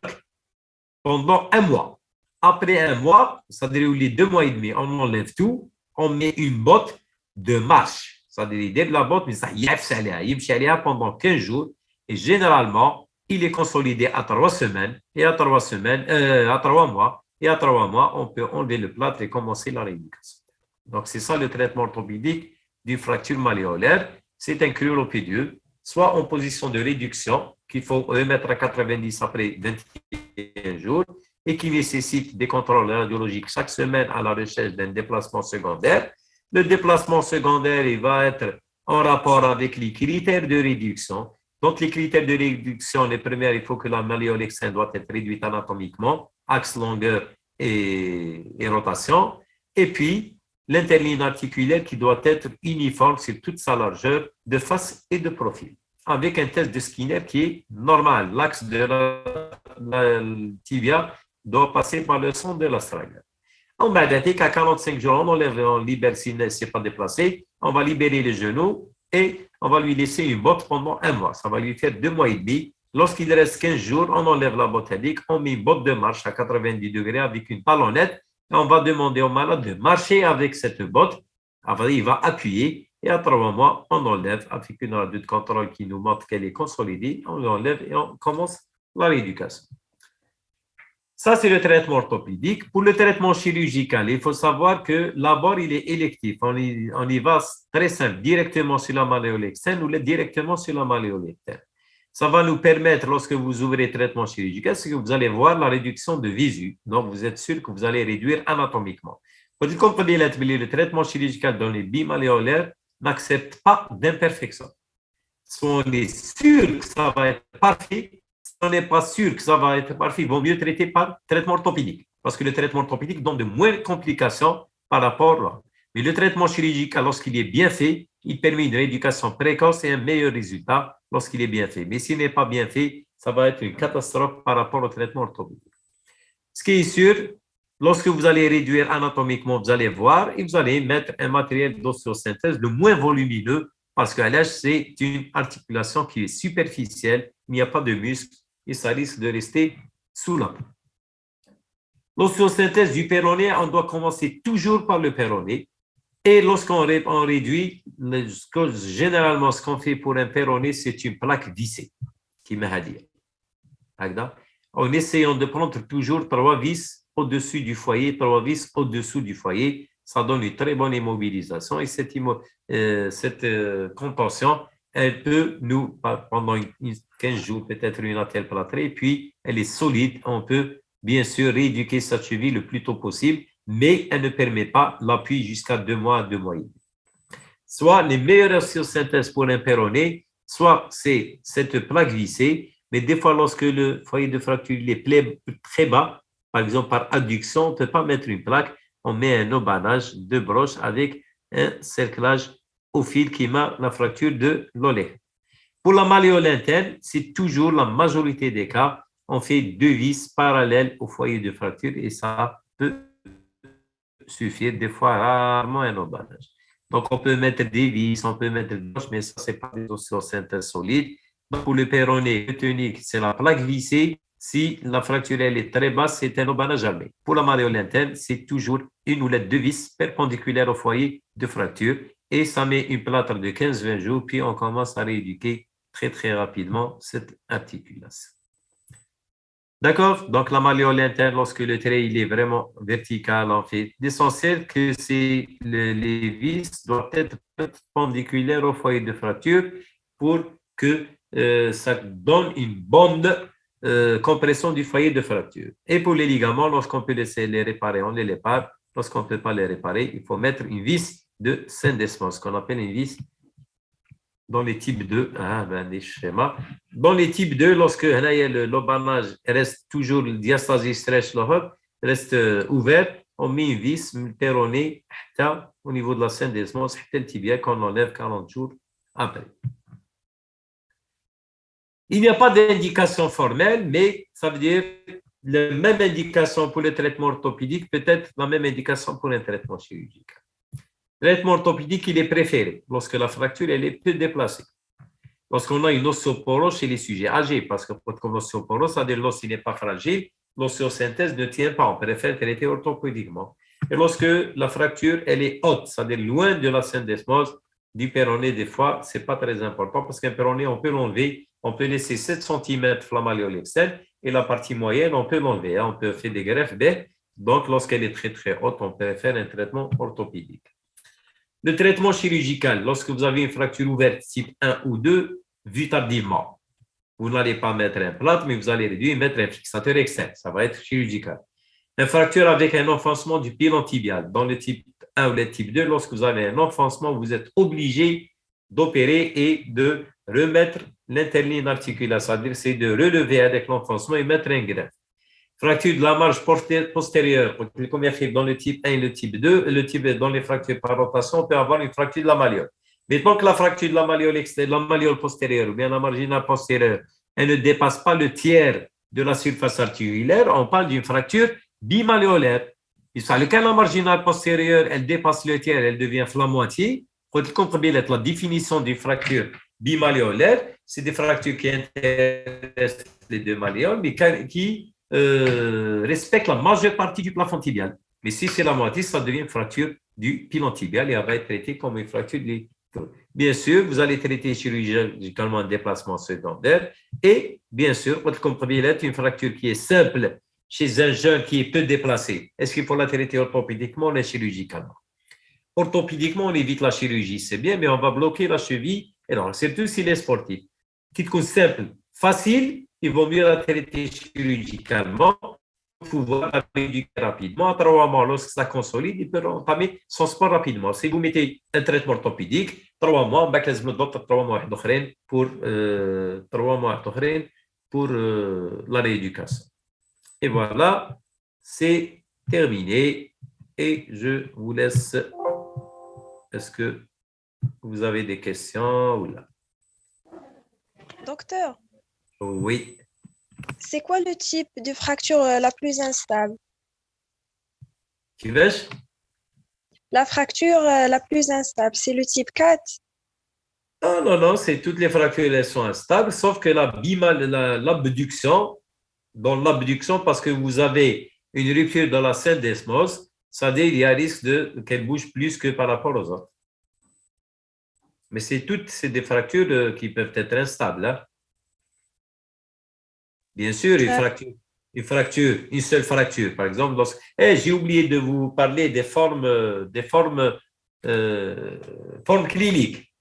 S3: pendant 1 mois. Après 1 mois, c'est-à-dire les 2 mois et demi, on enlève tout, on met une botte de marche. C'est-à-dire l'idée de la botte, mais ça y est pendant 15 jours et généralement, il est consolidé à 3 semaines et à 3 mois. Et à 3 mois, on peut enlever le plâtre et commencer la rééducation. Donc, c'est ça le traitement orthopédique d'une fracture malléolaire. C'est un cruropédieux, soit en position de réduction, qu'il faut remettre à 90 après 21 jours, et qui nécessite des contrôles radiologiques chaque semaine à la recherche d'un déplacement secondaire. Le déplacement secondaire, il va être en rapport avec les critères de réduction. Donc, les critères de réduction, les premières, il faut que la malléole externe doit être réduite anatomiquement, axe, longueur et rotation. Et puis, l'interligne articulaire qui doit être uniforme sur toute sa largeur de face et de profil, avec un test de Skinner qui est normal. L'axe de la tibia doit passer par le centre de l'astragal. On va dire qu'à 45 jours, on enlève, on libère s'il ne s'est pas déplacé, on va libérer les genoux et on va lui laisser une botte pendant 1 mois. Ça va lui faire 2 mois et demi. Lorsqu'il reste 15 jours, on enlève la botte hélique, on met une botte de marche à 90 degrés avec une talonnette On va demander au malade de marcher avec cette botte. Après, il va appuyer et à 3 mois, on enlève avec une radio de contrôle qui nous montre qu'elle est consolidée. On l'enlève et on commence la rééducation. Ça, c'est le traitement orthopédique. Pour le traitement chirurgical, il faut savoir que l'abord, il est électif. On y va très simple, directement sur la malléole externe ou directement sur la malléole interne. Ça va nous permettre, lorsque vous ouvrez le traitement chirurgical, c'est que vous allez voir la réduction de visu. Donc, vous êtes sûr que vous allez réduire anatomiquement. Quand vous comprenez le traitement chirurgical dans les bimalléolaires n'accepte pas d'imperfection. Si on est sûr que ça va être parfait, si on n'est pas sûr que ça va être parfait, il vaut mieux traiter par traitement orthopédique. Parce que le traitement orthopédique donne de moins de complications par rapport là. Mais le traitement chirurgical, lorsqu'il est bien fait, il permet une rééducation précoce et un meilleur résultat lorsqu'il est bien fait. Mais s'il n'est pas bien fait, ça va être une catastrophe par rapport au traitement orthopédique. Ce qui est sûr, lorsque vous allez réduire anatomiquement, vous allez voir et vous allez mettre un matériel d'ostéosynthèse le moins volumineux parce que l'âge, c'est une articulation qui est superficielle, il n'y a pas de muscle et ça risque de rester sous la peau. L'ostéosynthèse du péroné, on doit commencer toujours par le péroné. Et lorsqu'on réduit, généralement, ce qu'on fait pour un péroné, c'est une plaque vissée, qui m'a dit. En essayant de prendre toujours 3 vis au-dessus du foyer, 3 vis au-dessous du foyer, ça donne une très bonne immobilisation. Et cette contention, elle peut nous, pendant 15 jours, peut-être une attelle plâtrée, et puis elle est solide. On peut bien sûr rééduquer sa cheville le plus tôt possible, mais elle ne permet pas l'appui jusqu'à 2 mois, 2 mois et demi. Soit les meilleures ostéosynthèses pour un péroné, soit c'est cette plaque vissée, mais des fois, lorsque le foyer de fracture est très bas, par exemple par adduction, on ne peut pas mettre une plaque, on met un obanage de broche avec un cerclage au fil qui marque la fracture de l'olet. Pour la malléole interne, c'est toujours la majorité des cas, on fait 2 vis parallèles au foyer de fracture et ça peut suffire, des fois rarement un obanage. Donc, on peut mettre des vis, on peut mettre des broches, mais ça, ce n'est pas des ostéosynthèses solides. Donc, pour le péroné tonique, c'est la plaque vissée. Si la fracture elle est très basse, c'est un obanage jamais. Pour la malléole interne, c'est toujours une ou 2 vis perpendiculaires au foyer de fracture et ça met une plâtre de 15-20 jours, puis on commence à rééduquer très, très rapidement cette articulation. D'accord? Donc, la malléole interne, lorsque le trait il est vraiment vertical, en fait, l'essentiel que les vis doivent être perpendiculaires au foyer de fracture pour que ça donne une bonne compression du foyer de fracture. Et pour les ligaments, lorsqu'on peut les réparer, on les répare. Lorsqu'on ne peut pas les réparer, il faut mettre une vis de syndesmose, ce qu'on appelle une vis dans les types 2, les schémas. Dans les types 2, lorsque l'obanage reste toujours, le diastasie stretch reste ouvert, on met une vis péronée au niveau de la syndesmose, le tibia qu'on enlève 40 jours après. Il n'y a pas d'indication formelle, mais ça veut dire la même indication pour le traitement orthopédique, peut-être la même indication pour un traitement chirurgical. Le traitement orthopédique, il est préféré lorsque la fracture elle est peu déplacée. Lorsqu'on a une ostéoporose chez les sujets âgés, parce que comme l'ostéoporose, c'est-à-dire l'os n'est pas fragile, l'ostéosynthèse ne tient pas, on préfère traiter orthopédiquement. Et lorsque la fracture elle est haute, c'est-à-dire loin de la syndesmose, du péroné, des fois, ce n'est pas très important parce qu'un péroné, on peut l'enlever, on peut laisser 7 cm la malléole externe et la partie moyenne, on peut l'enlever. On peut faire des greffes baies. Donc, lorsqu'elle est très, très haute, on peut faire un traitement orthopédique. Le traitement chirurgical, lorsque vous avez une fracture ouverte type 1 ou 2, vu tardivement, vous n'allez pas mettre un plâtre, mais vous allez réduire et mettre un fixateur externe. Ça va être chirurgical. Une fracture avec un enfoncement du pilon tibial. Dans le type 1 ou le type 2, lorsque vous avez un enfoncement, vous êtes obligé d'opérer et de remettre l'interligne articulaire, c'est-à-dire c'est de relever avec l'enfoncement et mettre un greffe. Fracture de la marge postérieure, dans le type 1 et le type 2, dans les fractures par rotation, on peut avoir une fracture de la malléole. Mais tant que la fracture de la malléole extérieure, la malléole postérieure ou bien la marginale postérieure, elle ne dépasse pas le tiers de la surface articulaire, on parle d'une fracture bimalléolaire. Quand la marginale postérieure, elle dépasse le tiers, elle devient flamoitier. Quand vous comprenez la définition d'une fracture bimalléolaire, c'est des fractures qui intéressent les 2 malléoles, mais qui respectent la majeure partie du plafond tibial. Mais si c'est la moitié, ça devient une fracture du pilon tibial et elle va être traitée comme une fracture de l'épaule. Bien sûr, vous allez traiter chirurgicalement un déplacement secondaire et bien sûr, votre comprimé une fracture qui est simple chez un jeune qui est peu déplacé. Est-ce qu'il faut la traiter orthopédiquement ou chirurgicalement? Orthopédiquement, on évite la chirurgie, c'est bien, mais on va bloquer la cheville. Et non, surtout s'il est sportif. Petite cause simple, facile, il vaut mieux la traiter chirurgicalement pour pouvoir la rééduquer rapidement. À 3 mois, lorsque ça consolide, il peut entamer son sport rapidement. Si vous mettez un traitement orthopédique, 3 mois, on va 3 mois pour la rééducation. Et voilà, c'est terminé. Et je vous laisse. Est-ce que vous avez des questions ou là?
S5: Docteur,
S3: Oui.
S5: c'est quoi le type de fracture la plus instable?
S3: Qui vais-je?
S5: La fracture la plus instable, c'est le type 4?
S3: Non, non, non, c'est toutes les fractures, elles sont instables, sauf que l'abduction, dans l'abduction, parce que vous avez une rupture dans la selle d'esmose, c'est-à-dire il y a un risque qu'elle bouge plus que par rapport aux autres. Mais c'est des fractures qui peuvent être instables. Hein. Bien sûr, une seule fracture, par exemple. J'ai oublié de vous parler des formes cliniques.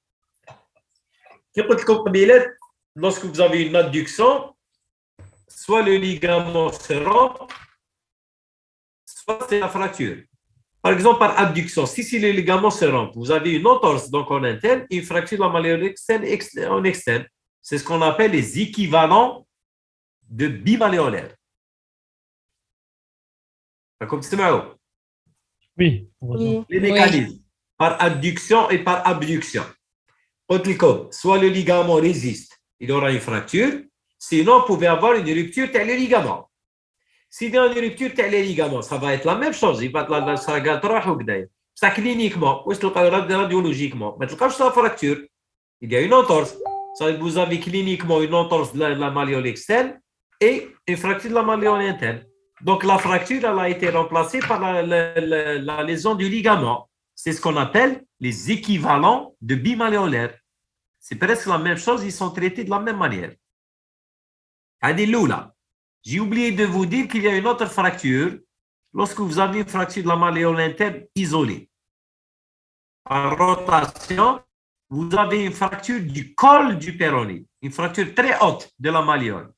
S3: Lorsque vous avez une adduction, soit le ligament se rompt, soit c'est la fracture. Par exemple, par abduction, si le ligament se rompt, vous avez une entorse donc en interne et une fracture de la malléole externe en externe. C'est ce qu'on appelle les équivalents de bimalléolaire. Comme c'est
S4: Oui.
S3: Les mécanismes, par adduction et par abduction. Soit le ligament résiste, il aura une fracture, sinon vous pouvez avoir une rupture tel le ligament. S'il y a une rupture tel le ligament, ça va être la même chose. Il va être ça cliniquement, ou radiologiquement. Mais quand la fracture, il y a une entorse. Vous avez cliniquement une entorse de la malléole externe et une fracture de la malléole interne. Donc la fracture elle a été remplacée par la lésion du ligament. C'est ce qu'on appelle les équivalents de bimalléolaires. C'est presque la même chose, ils sont traités de la même manière. J'ai oublié de vous dire qu'il y a une autre fracture lorsque vous avez une fracture de la malléole interne isolée. Par rotation, vous avez une fracture du col du péroné, une fracture très haute de la malléole.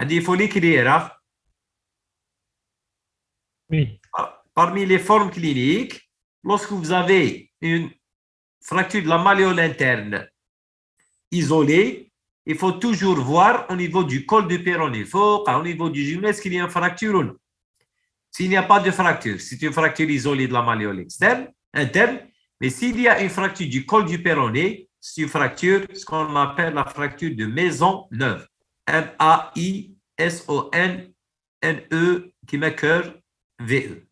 S3: Il faut l'écrire.
S4: Oui.
S3: Parmi les formes cliniques, lorsque vous avez une fracture de la malléole interne isolée, il faut toujours voir au niveau du col du péroné. Il faut, au niveau du genou, est-ce qu'il y a une fracture ou non. S'il n'y a pas de fracture, c'est une fracture isolée de la malléole interne, mais s'il y a une fracture du col du péroné, c'est une fracture, ce qu'on appelle la fracture de Maisonneuve. M-A-I-S-O-N-N-E, qui met cœur, V-E.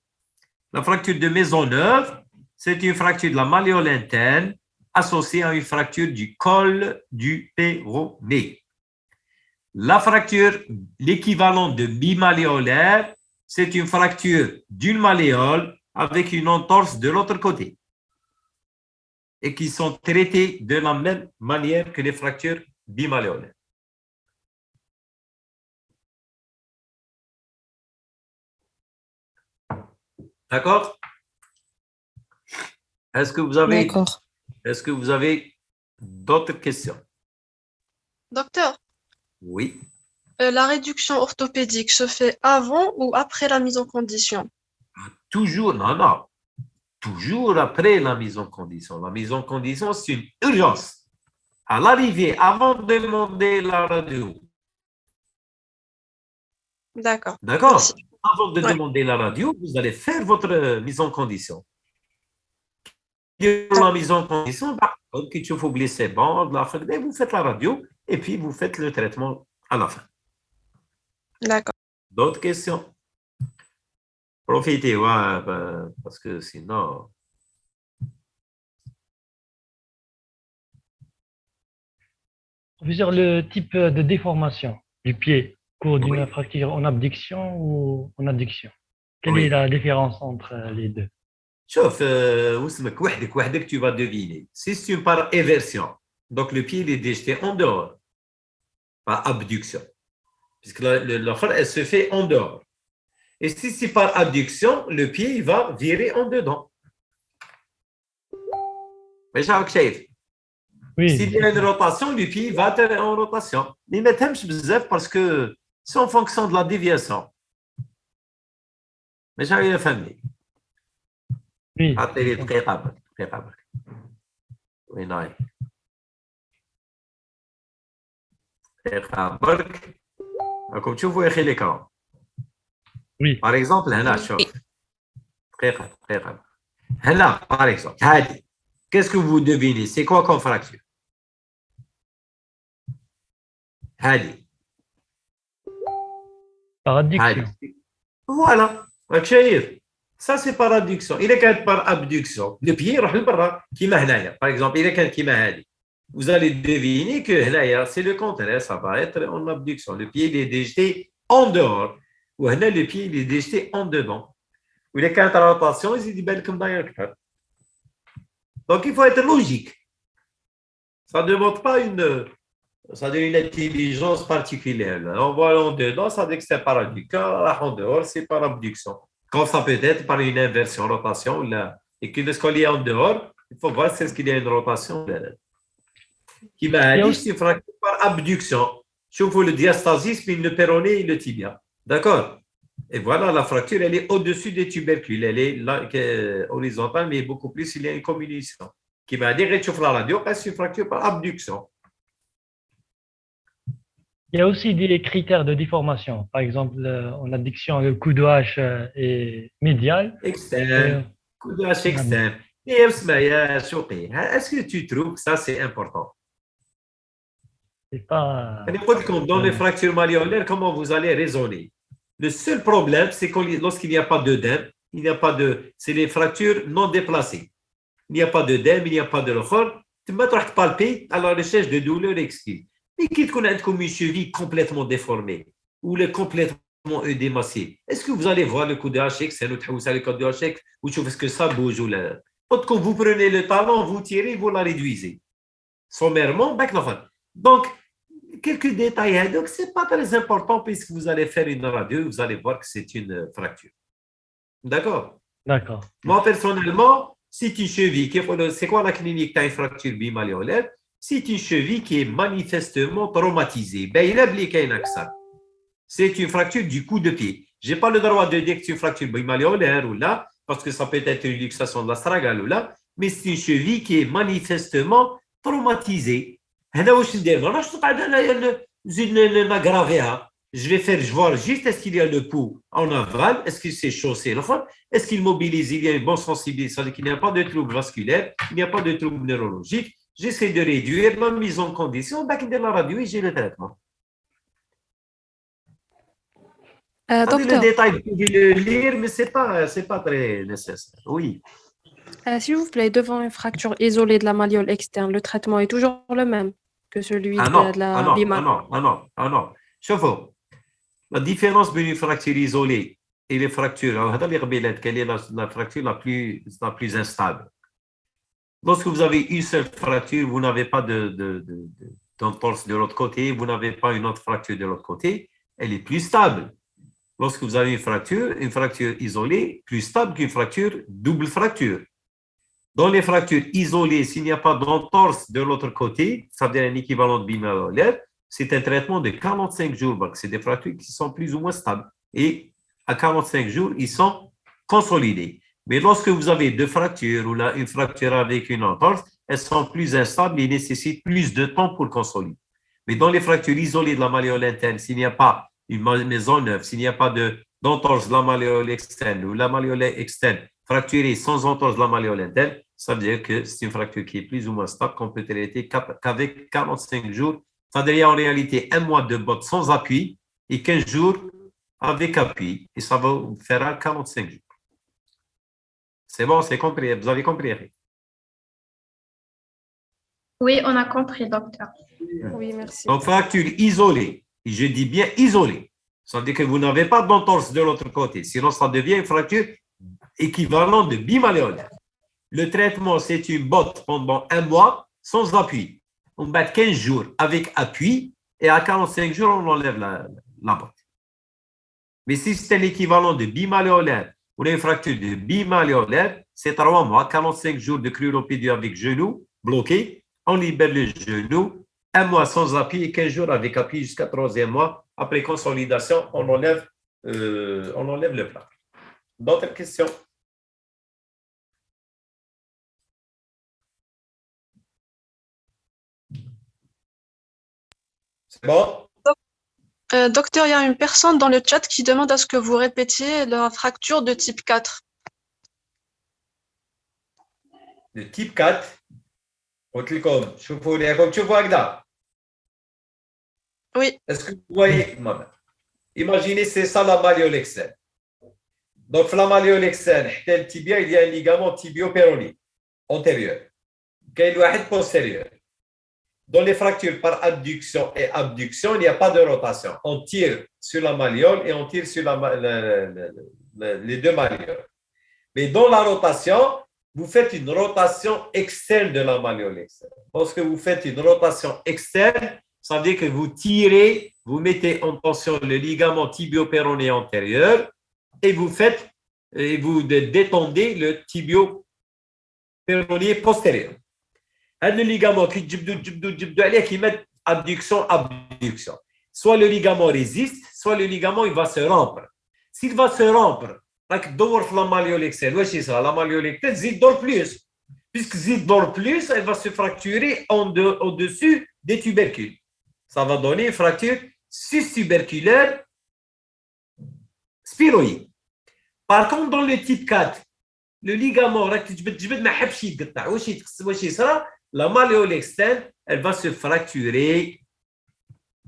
S3: La fracture de Maisonneuve, c'est une fracture de la malléole interne associée à une fracture du col du péroné. La fracture, l'équivalent de bimalléolaire, c'est une fracture d'une malléole avec une entorse de l'autre côté et qui sont traitées de la même manière que les fractures bimalléolaires. D'accord? Est-ce que vous avez d'autres questions?
S1: Docteur,
S3: Oui.
S1: la réduction orthopédique se fait avant ou après la mise en condition?
S3: Toujours, non. Toujours après la mise en condition. La mise en condition, c'est une urgence. À l'arrivée, avant de demander la radio.
S1: D'accord.
S3: D'accord?
S1: Merci.
S3: Avant de demander la radio, vous allez faire votre mise en condition. La mise en condition, qu'il faut blesser, bon, vous faites la radio et puis vous faites le traitement à la fin.
S1: D'accord.
S3: D'autres questions? Profitez, ouais, parce que sinon...
S4: Professeur, le type de déformation du pied au cours d'une
S3: Oui.
S4: fracture en abduction ou en adduction? Quelle
S3: Oui.
S4: est la différence entre les deux?
S3: شوف واسمك وحدك tu vas deviner. Si c'est une par éversion, donc le pied il est déjeté en dehors, par abduction. Puisque l'autre, elle se fait en dehors. Et si c'est par abduction, le pied il va virer en dedans. Mais شايف S'il
S4: Oui,
S3: y a une rotation, le pied va être en rotation. Mais ما تهمش بزاف parce que c'est en fonction de la déviation. Mais شايف فهمني.
S4: oui.
S3: عطيني دقيقة برك. وين راهي؟ دقيقة برك. راكم تشوفوا يا اخي l'écran.
S4: Oui.
S3: Par exemple, هنا شوف. دقيقة. هنا par exemple, هادي. Qu'est-ce que vous devinez? C'est quoi comme fracture? هادي.
S4: Par adduction.
S3: Voilà. راك شايف. Ça c'est par abduction. إذا كانت par abduction, le pied يروح لبرا كيما هنايا. Par exemple, إذا كانت كيما هادي. Vous allez deviner que هنايا c'est le contraire, ça va être en abduction. Le pied il est déjeté en dehors. وهنا le pied il est déjeté en dedans. وإذا كانت rotation, يزيد يبان لكم داير أكثر. Donc il faut être logique. Ça ne demande pas une intelligence particulière. On voit en dedans, ça dit que c'est par abduction, en dehors, c'est par abduction. Quand ça peut être par une inversion, rotation, là, et que ce qu'il y a en dehors, il faut voir c'est ce qu'il y a une rotation. Qui m'a dit, c'est fracture par abduction. Je vous le diastasis, puis le péroné et le tibia. D'accord? Et voilà, la fracture, elle est au-dessus des tubercules. Elle est là, horizontale, mais beaucoup plus, il y a une communication. Qui m'a dit, réchauffe la radio, c'est une fracture par abduction.
S4: Il y a aussi des critères de déformation. Par exemple, en adduction, le coup de hache est médial.
S3: Externe, coup de hache externe. Et est-ce que tu trouves que ça, c'est important?
S4: C'est pas.
S3: Dans les fractures malléolaires, comment vous allez raisonner? Le seul problème, c'est que lorsqu'il n'y a pas d'œdème, il n'y a pas de. C'est les fractures non déplacées. Il n'y a pas d'œdème, il n'y a pas de l'ochor. Tu vas te palper à la recherche de douleurs exquises. Mais qu'il connaît comme une cheville complètement déformée ou le complètement œdémacé, est-ce que vous allez voir le coup de hache, c'est le coup de hache, ou tu ce que ça bouge ou là? Quand vous prenez le talon, vous tirez, vous la réduisez. Sommairement, donc, quelques détails, donc ce n'est pas très important puisque vous allez faire une radio, vous allez voir que c'est une fracture. D'accord?
S4: D'accord.
S3: Moi, personnellement, c'est une cheville. C'est quoi la clinique d'une fracture bimalléolaire? C'est une cheville qui est manifestement traumatisée. C'est une fracture du coup de pied. Je n'ai pas le droit de dire que c'est une fracture bimalléolaire ou là, parce que ça peut être une luxation de l'astragale ou là, mais c'est une cheville qui est manifestement traumatisée. Je vois juste est-ce qu'il y a le pouls en aval, est-ce qu'il s'est chaussé, est-ce qu'il mobilise, il y a une bonne sensibilité, c'est-à-dire qu'il n'y a pas de trouble vasculaire, il n'y a pas de trouble neurologique. J'essaie de réduire la mise en condition, de la radio et j'ai le traitement.
S2: Docteur,
S3: Le détail, vous pouvez le lire, mais ce n'est pas très nécessaire. Oui.
S2: s'il vous plaît, devant une fracture isolée de la malléole externe, le traitement est toujours le même que celui de la bimale.
S3: non. Chauffe. La différence entre une fracture isolée et les fractures, quelle est la fracture la plus instable? Lorsque vous avez une seule fracture, vous n'avez pas d'entorse de l'autre côté, vous n'avez pas une autre fracture de l'autre côté, elle est plus stable. Lorsque vous avez une fracture isolée, plus stable qu'une fracture double fracture. Dans les fractures isolées, s'il n'y a pas d'entorse de l'autre côté, ça veut dire un équivalent de bimalléolaire, c'est un traitement de 45 jours. C'est des fractures qui sont plus ou moins stables. Et à 45 jours, ils sont consolidés. Mais lorsque vous avez deux fractures ou là, une fracture avec une entorse, elles sont plus instables et nécessitent plus de temps pour consolider. Mais dans les fractures isolées de la malléole interne, s'il n'y a pas une maison neuve, s'il n'y a pas d'entorse de la malléole externe ou la malléole externe fracturée sans entorse de la malléole interne, ça veut dire que c'est une fracture qui est plus ou moins stable qu'on peut traiter qu'avec 45 jours. Ça veut dire en réalité un mois de botte sans appui et 15 jours avec appui. Et ça vous fera 45 jours. C'est bon, c'est compris. Vous avez compris?
S1: Oui, on a compris, docteur.
S2: Oui, merci.
S3: Donc, fracture isolée. Et je dis bien isolée. Ça veut dire que vous n'avez pas d'entorse de l'autre côté. Sinon, ça devient une fracture équivalente de bimalléolaire. Le traitement, c'est une botte pendant 1 mois sans appui. On bat 15 jours avec appui et à 45 jours, on enlève la botte. Mais si c'est l'équivalent de bimalléolaire ou une fracture de bimalléolaire, c'est 3 mois, 45 jours de cruropédie avec genou bloqué, on libère le genou, 1 mois sans appui et 15 jours avec appui jusqu'à 3e mois. Après consolidation, on enlève le plat. D'autres questions? C'est bon?
S1: Docteur, il y a une personne dans le chat qui demande à ce que vous répétiez la fracture de type 4.
S3: Le type 4, شوفوا هكذا.
S1: Oui.
S3: Est-ce que vous voyez? Imaginez, c'est ça la malléole externe. Donc, la malléole externe, le tibia, il y a un ligament tibio-péroné antérieur. Il y a un postérieur. Dans les fractures par adduction et abduction, il n'y a pas de rotation. On tire sur la malléole et on tire sur les deux malléoles. Mais dans la rotation, vous faites une rotation externe de la malléole externe. Lorsque vous faites une rotation externe, ça veut dire que vous tirez, vous mettez en tension le ligament tibio-péroné antérieur et vous détendez le tibio-péroné postérieur. Un ligament qui met abduction. Soit le ligament résiste, soit le ligament il va se rompre. S'il va se rompre, la malléole externe, la malléole externe, zid dort plus. Puisque zid dort plus, elle va se fracturer au-dessus des tubercules. Ça va donner une fracture sus-tuberculaire sphéroïde. Par contre, dans le type 4, le ligament, la malléole externe, elle va se fracturer.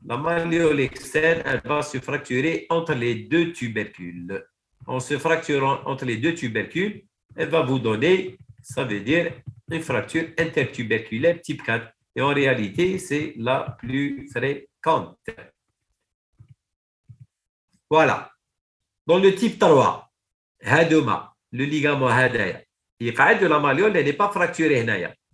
S3: La malléole externe, elle va se fracturer entre les deux tubercules. En se fracturant entre les deux tubercules, elle va vous donner, ça veut dire, une fracture intertuberculaire type 4. Et en réalité, c'est la plus fréquente. Voilà. Dans le type 3, Hadouma, le ligament Hadaya, de la malléole, elle n'est pas fracturée,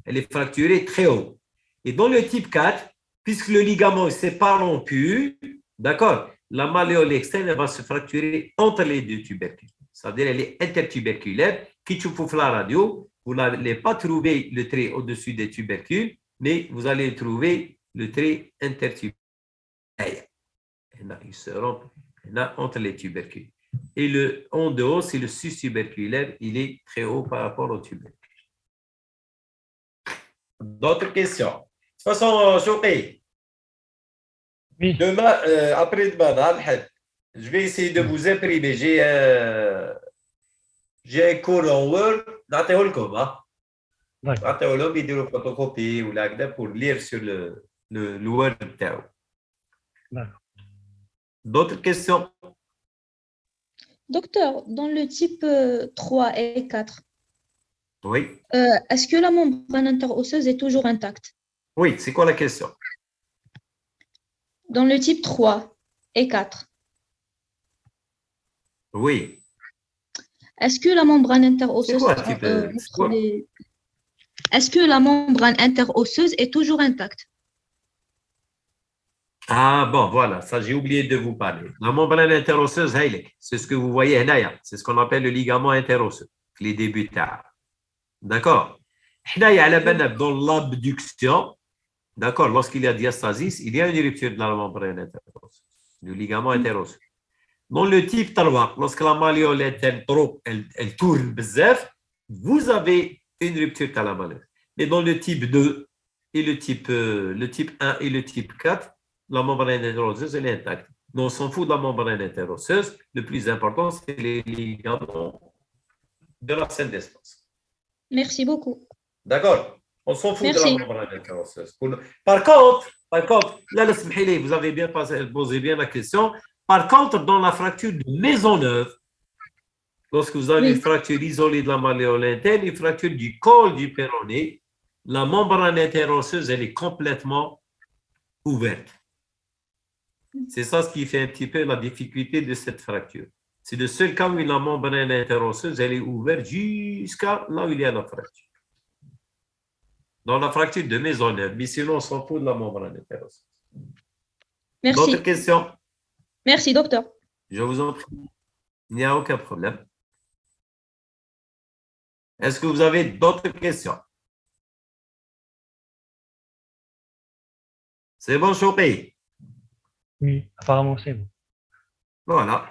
S3: elle est fracturée très haut. Et dans le type 4, puisque le ligament ne s'est pas rompu, d'accord, la malléole externe elle va se fracturer entre les deux tubercules. C'est-à-dire elle est intertuberculaire. Qui tu la radio, vous n'allez pas trouver le trait au-dessus des tubercules, mais vous allez trouver le trait intertuberculaire. Il se rompt entre les tubercules. Et le en de haut, c'est le sus-tuberculaire, il est très haut par rapport au tubercule. D'autres questions? De toute façon, Chouki,
S4: Oui.
S3: demain, après-demain, je vais essayer de vous imprimer. J'ai un cours en Word,
S4: D'accord.
S3: photocopie ou pour lire sur le Word.
S4: D'accord.
S3: D'autres questions?
S6: Docteur, dans le type 3 et 4,
S3: Oui.
S6: est-ce que la membrane interosseuse est toujours intacte?
S3: Oui, c'est quoi la question?
S6: Dans le type 3 et 4,
S3: Oui.
S6: est-ce que la membrane interosseuse
S3: C'est quoi, type,
S6: est-ce que la membrane interosseuse est toujours intacte?
S3: Ah bon, voilà, ça j'ai oublié de vous parler. La membrane interosseuse, c'est ce que vous voyez, c'est ce qu'on appelle le ligament interosseux, les débutants. D'accord? Dans l'abduction, d'accord, lorsqu'il y a diastasis, il y a une rupture de la membrane interosseuse, du ligament interosseux. Dans le type 3, lorsque la malléole est trop, elle tourne bzef, vous avez une rupture de la malléole. Mais dans le type 2 et le type 1 et le type 4, la membrane interosseuse elle est intacte. Mais on s'en fout de la membrane interosseuse. Le plus important, c'est les ligaments de la scène d'espace.
S6: Merci beaucoup.
S3: D'accord? On s'en fout
S6: Merci.
S3: de la membrane interosseuse. Par contre, là, vous avez bien posé bien la question. Par contre, dans la fracture de Maisonneuve, lorsque vous avez une fracture isolée de la malléole interne, une fracture du col du péroné, la membrane interosseuse, elle est complètement ouverte. C'est ça ce qui fait un petit peu la difficulté de cette fracture. C'est le seul cas où la membrane interosseuse elle est ouverte jusqu'à là où il y a la fracture. Dans la fracture de mésonère, mais sinon on s'en fout de la membrane interosseuse.
S6: Merci.
S3: D'autres questions?
S6: Merci, docteur.
S3: Je vous en prie. Il n'y a aucun problème. Est-ce que vous avez d'autres questions? C'est bon, Chopé?
S4: Oui, apparemment c'est bon.
S3: Voilà.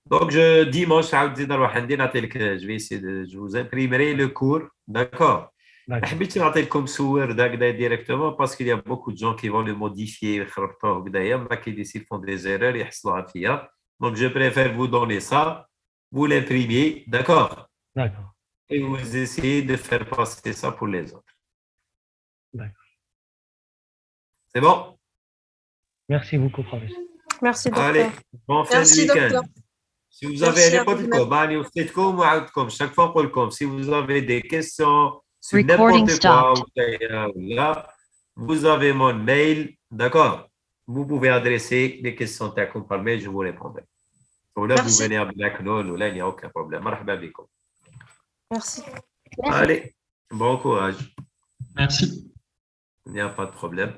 S3: Donc, dimanche, je vais essayer de je vous imprimerai le cours. D'accord.
S4: D'accord.
S3: حبيت نعطيكم صور directement parce qu'il y a beaucoup de gens qui vont le modifier يخربطوه هكذايا ما كاين اللي font des erreurs يحصلوها فيها. Donc, je préfère vous donner ça, vous l'imprimer, d'accord?
S4: D'accord.
S3: Et vous essayez de faire passer ça pour les autres.
S4: D'accord.
S3: C'est bon?
S4: Merci beaucoup, professeur.
S2: Merci, docteur.
S3: Allez, bon fin
S1: Merci,
S3: du week-end.
S1: docteur.
S3: Si vous avez
S1: Merci à
S3: n'importe
S1: vous.
S3: quoi, bani وفيتكم وعاودكم chaque fois نقولكم si vous avez des questions sur
S7: Recording
S3: n'importe quoi
S7: stopped.
S3: ou là, vous avez mon mail, d'accord? Vous pouvez adresser des questions par mail, je vous répondrai. Ou là, vous
S1: Merci.
S3: venez à Blacknol, ou là, il n'y a aucun problème. مرحبا بكم.
S2: Merci.
S3: Allez, bon courage.
S8: Merci.
S3: Il n'y a pas de problème.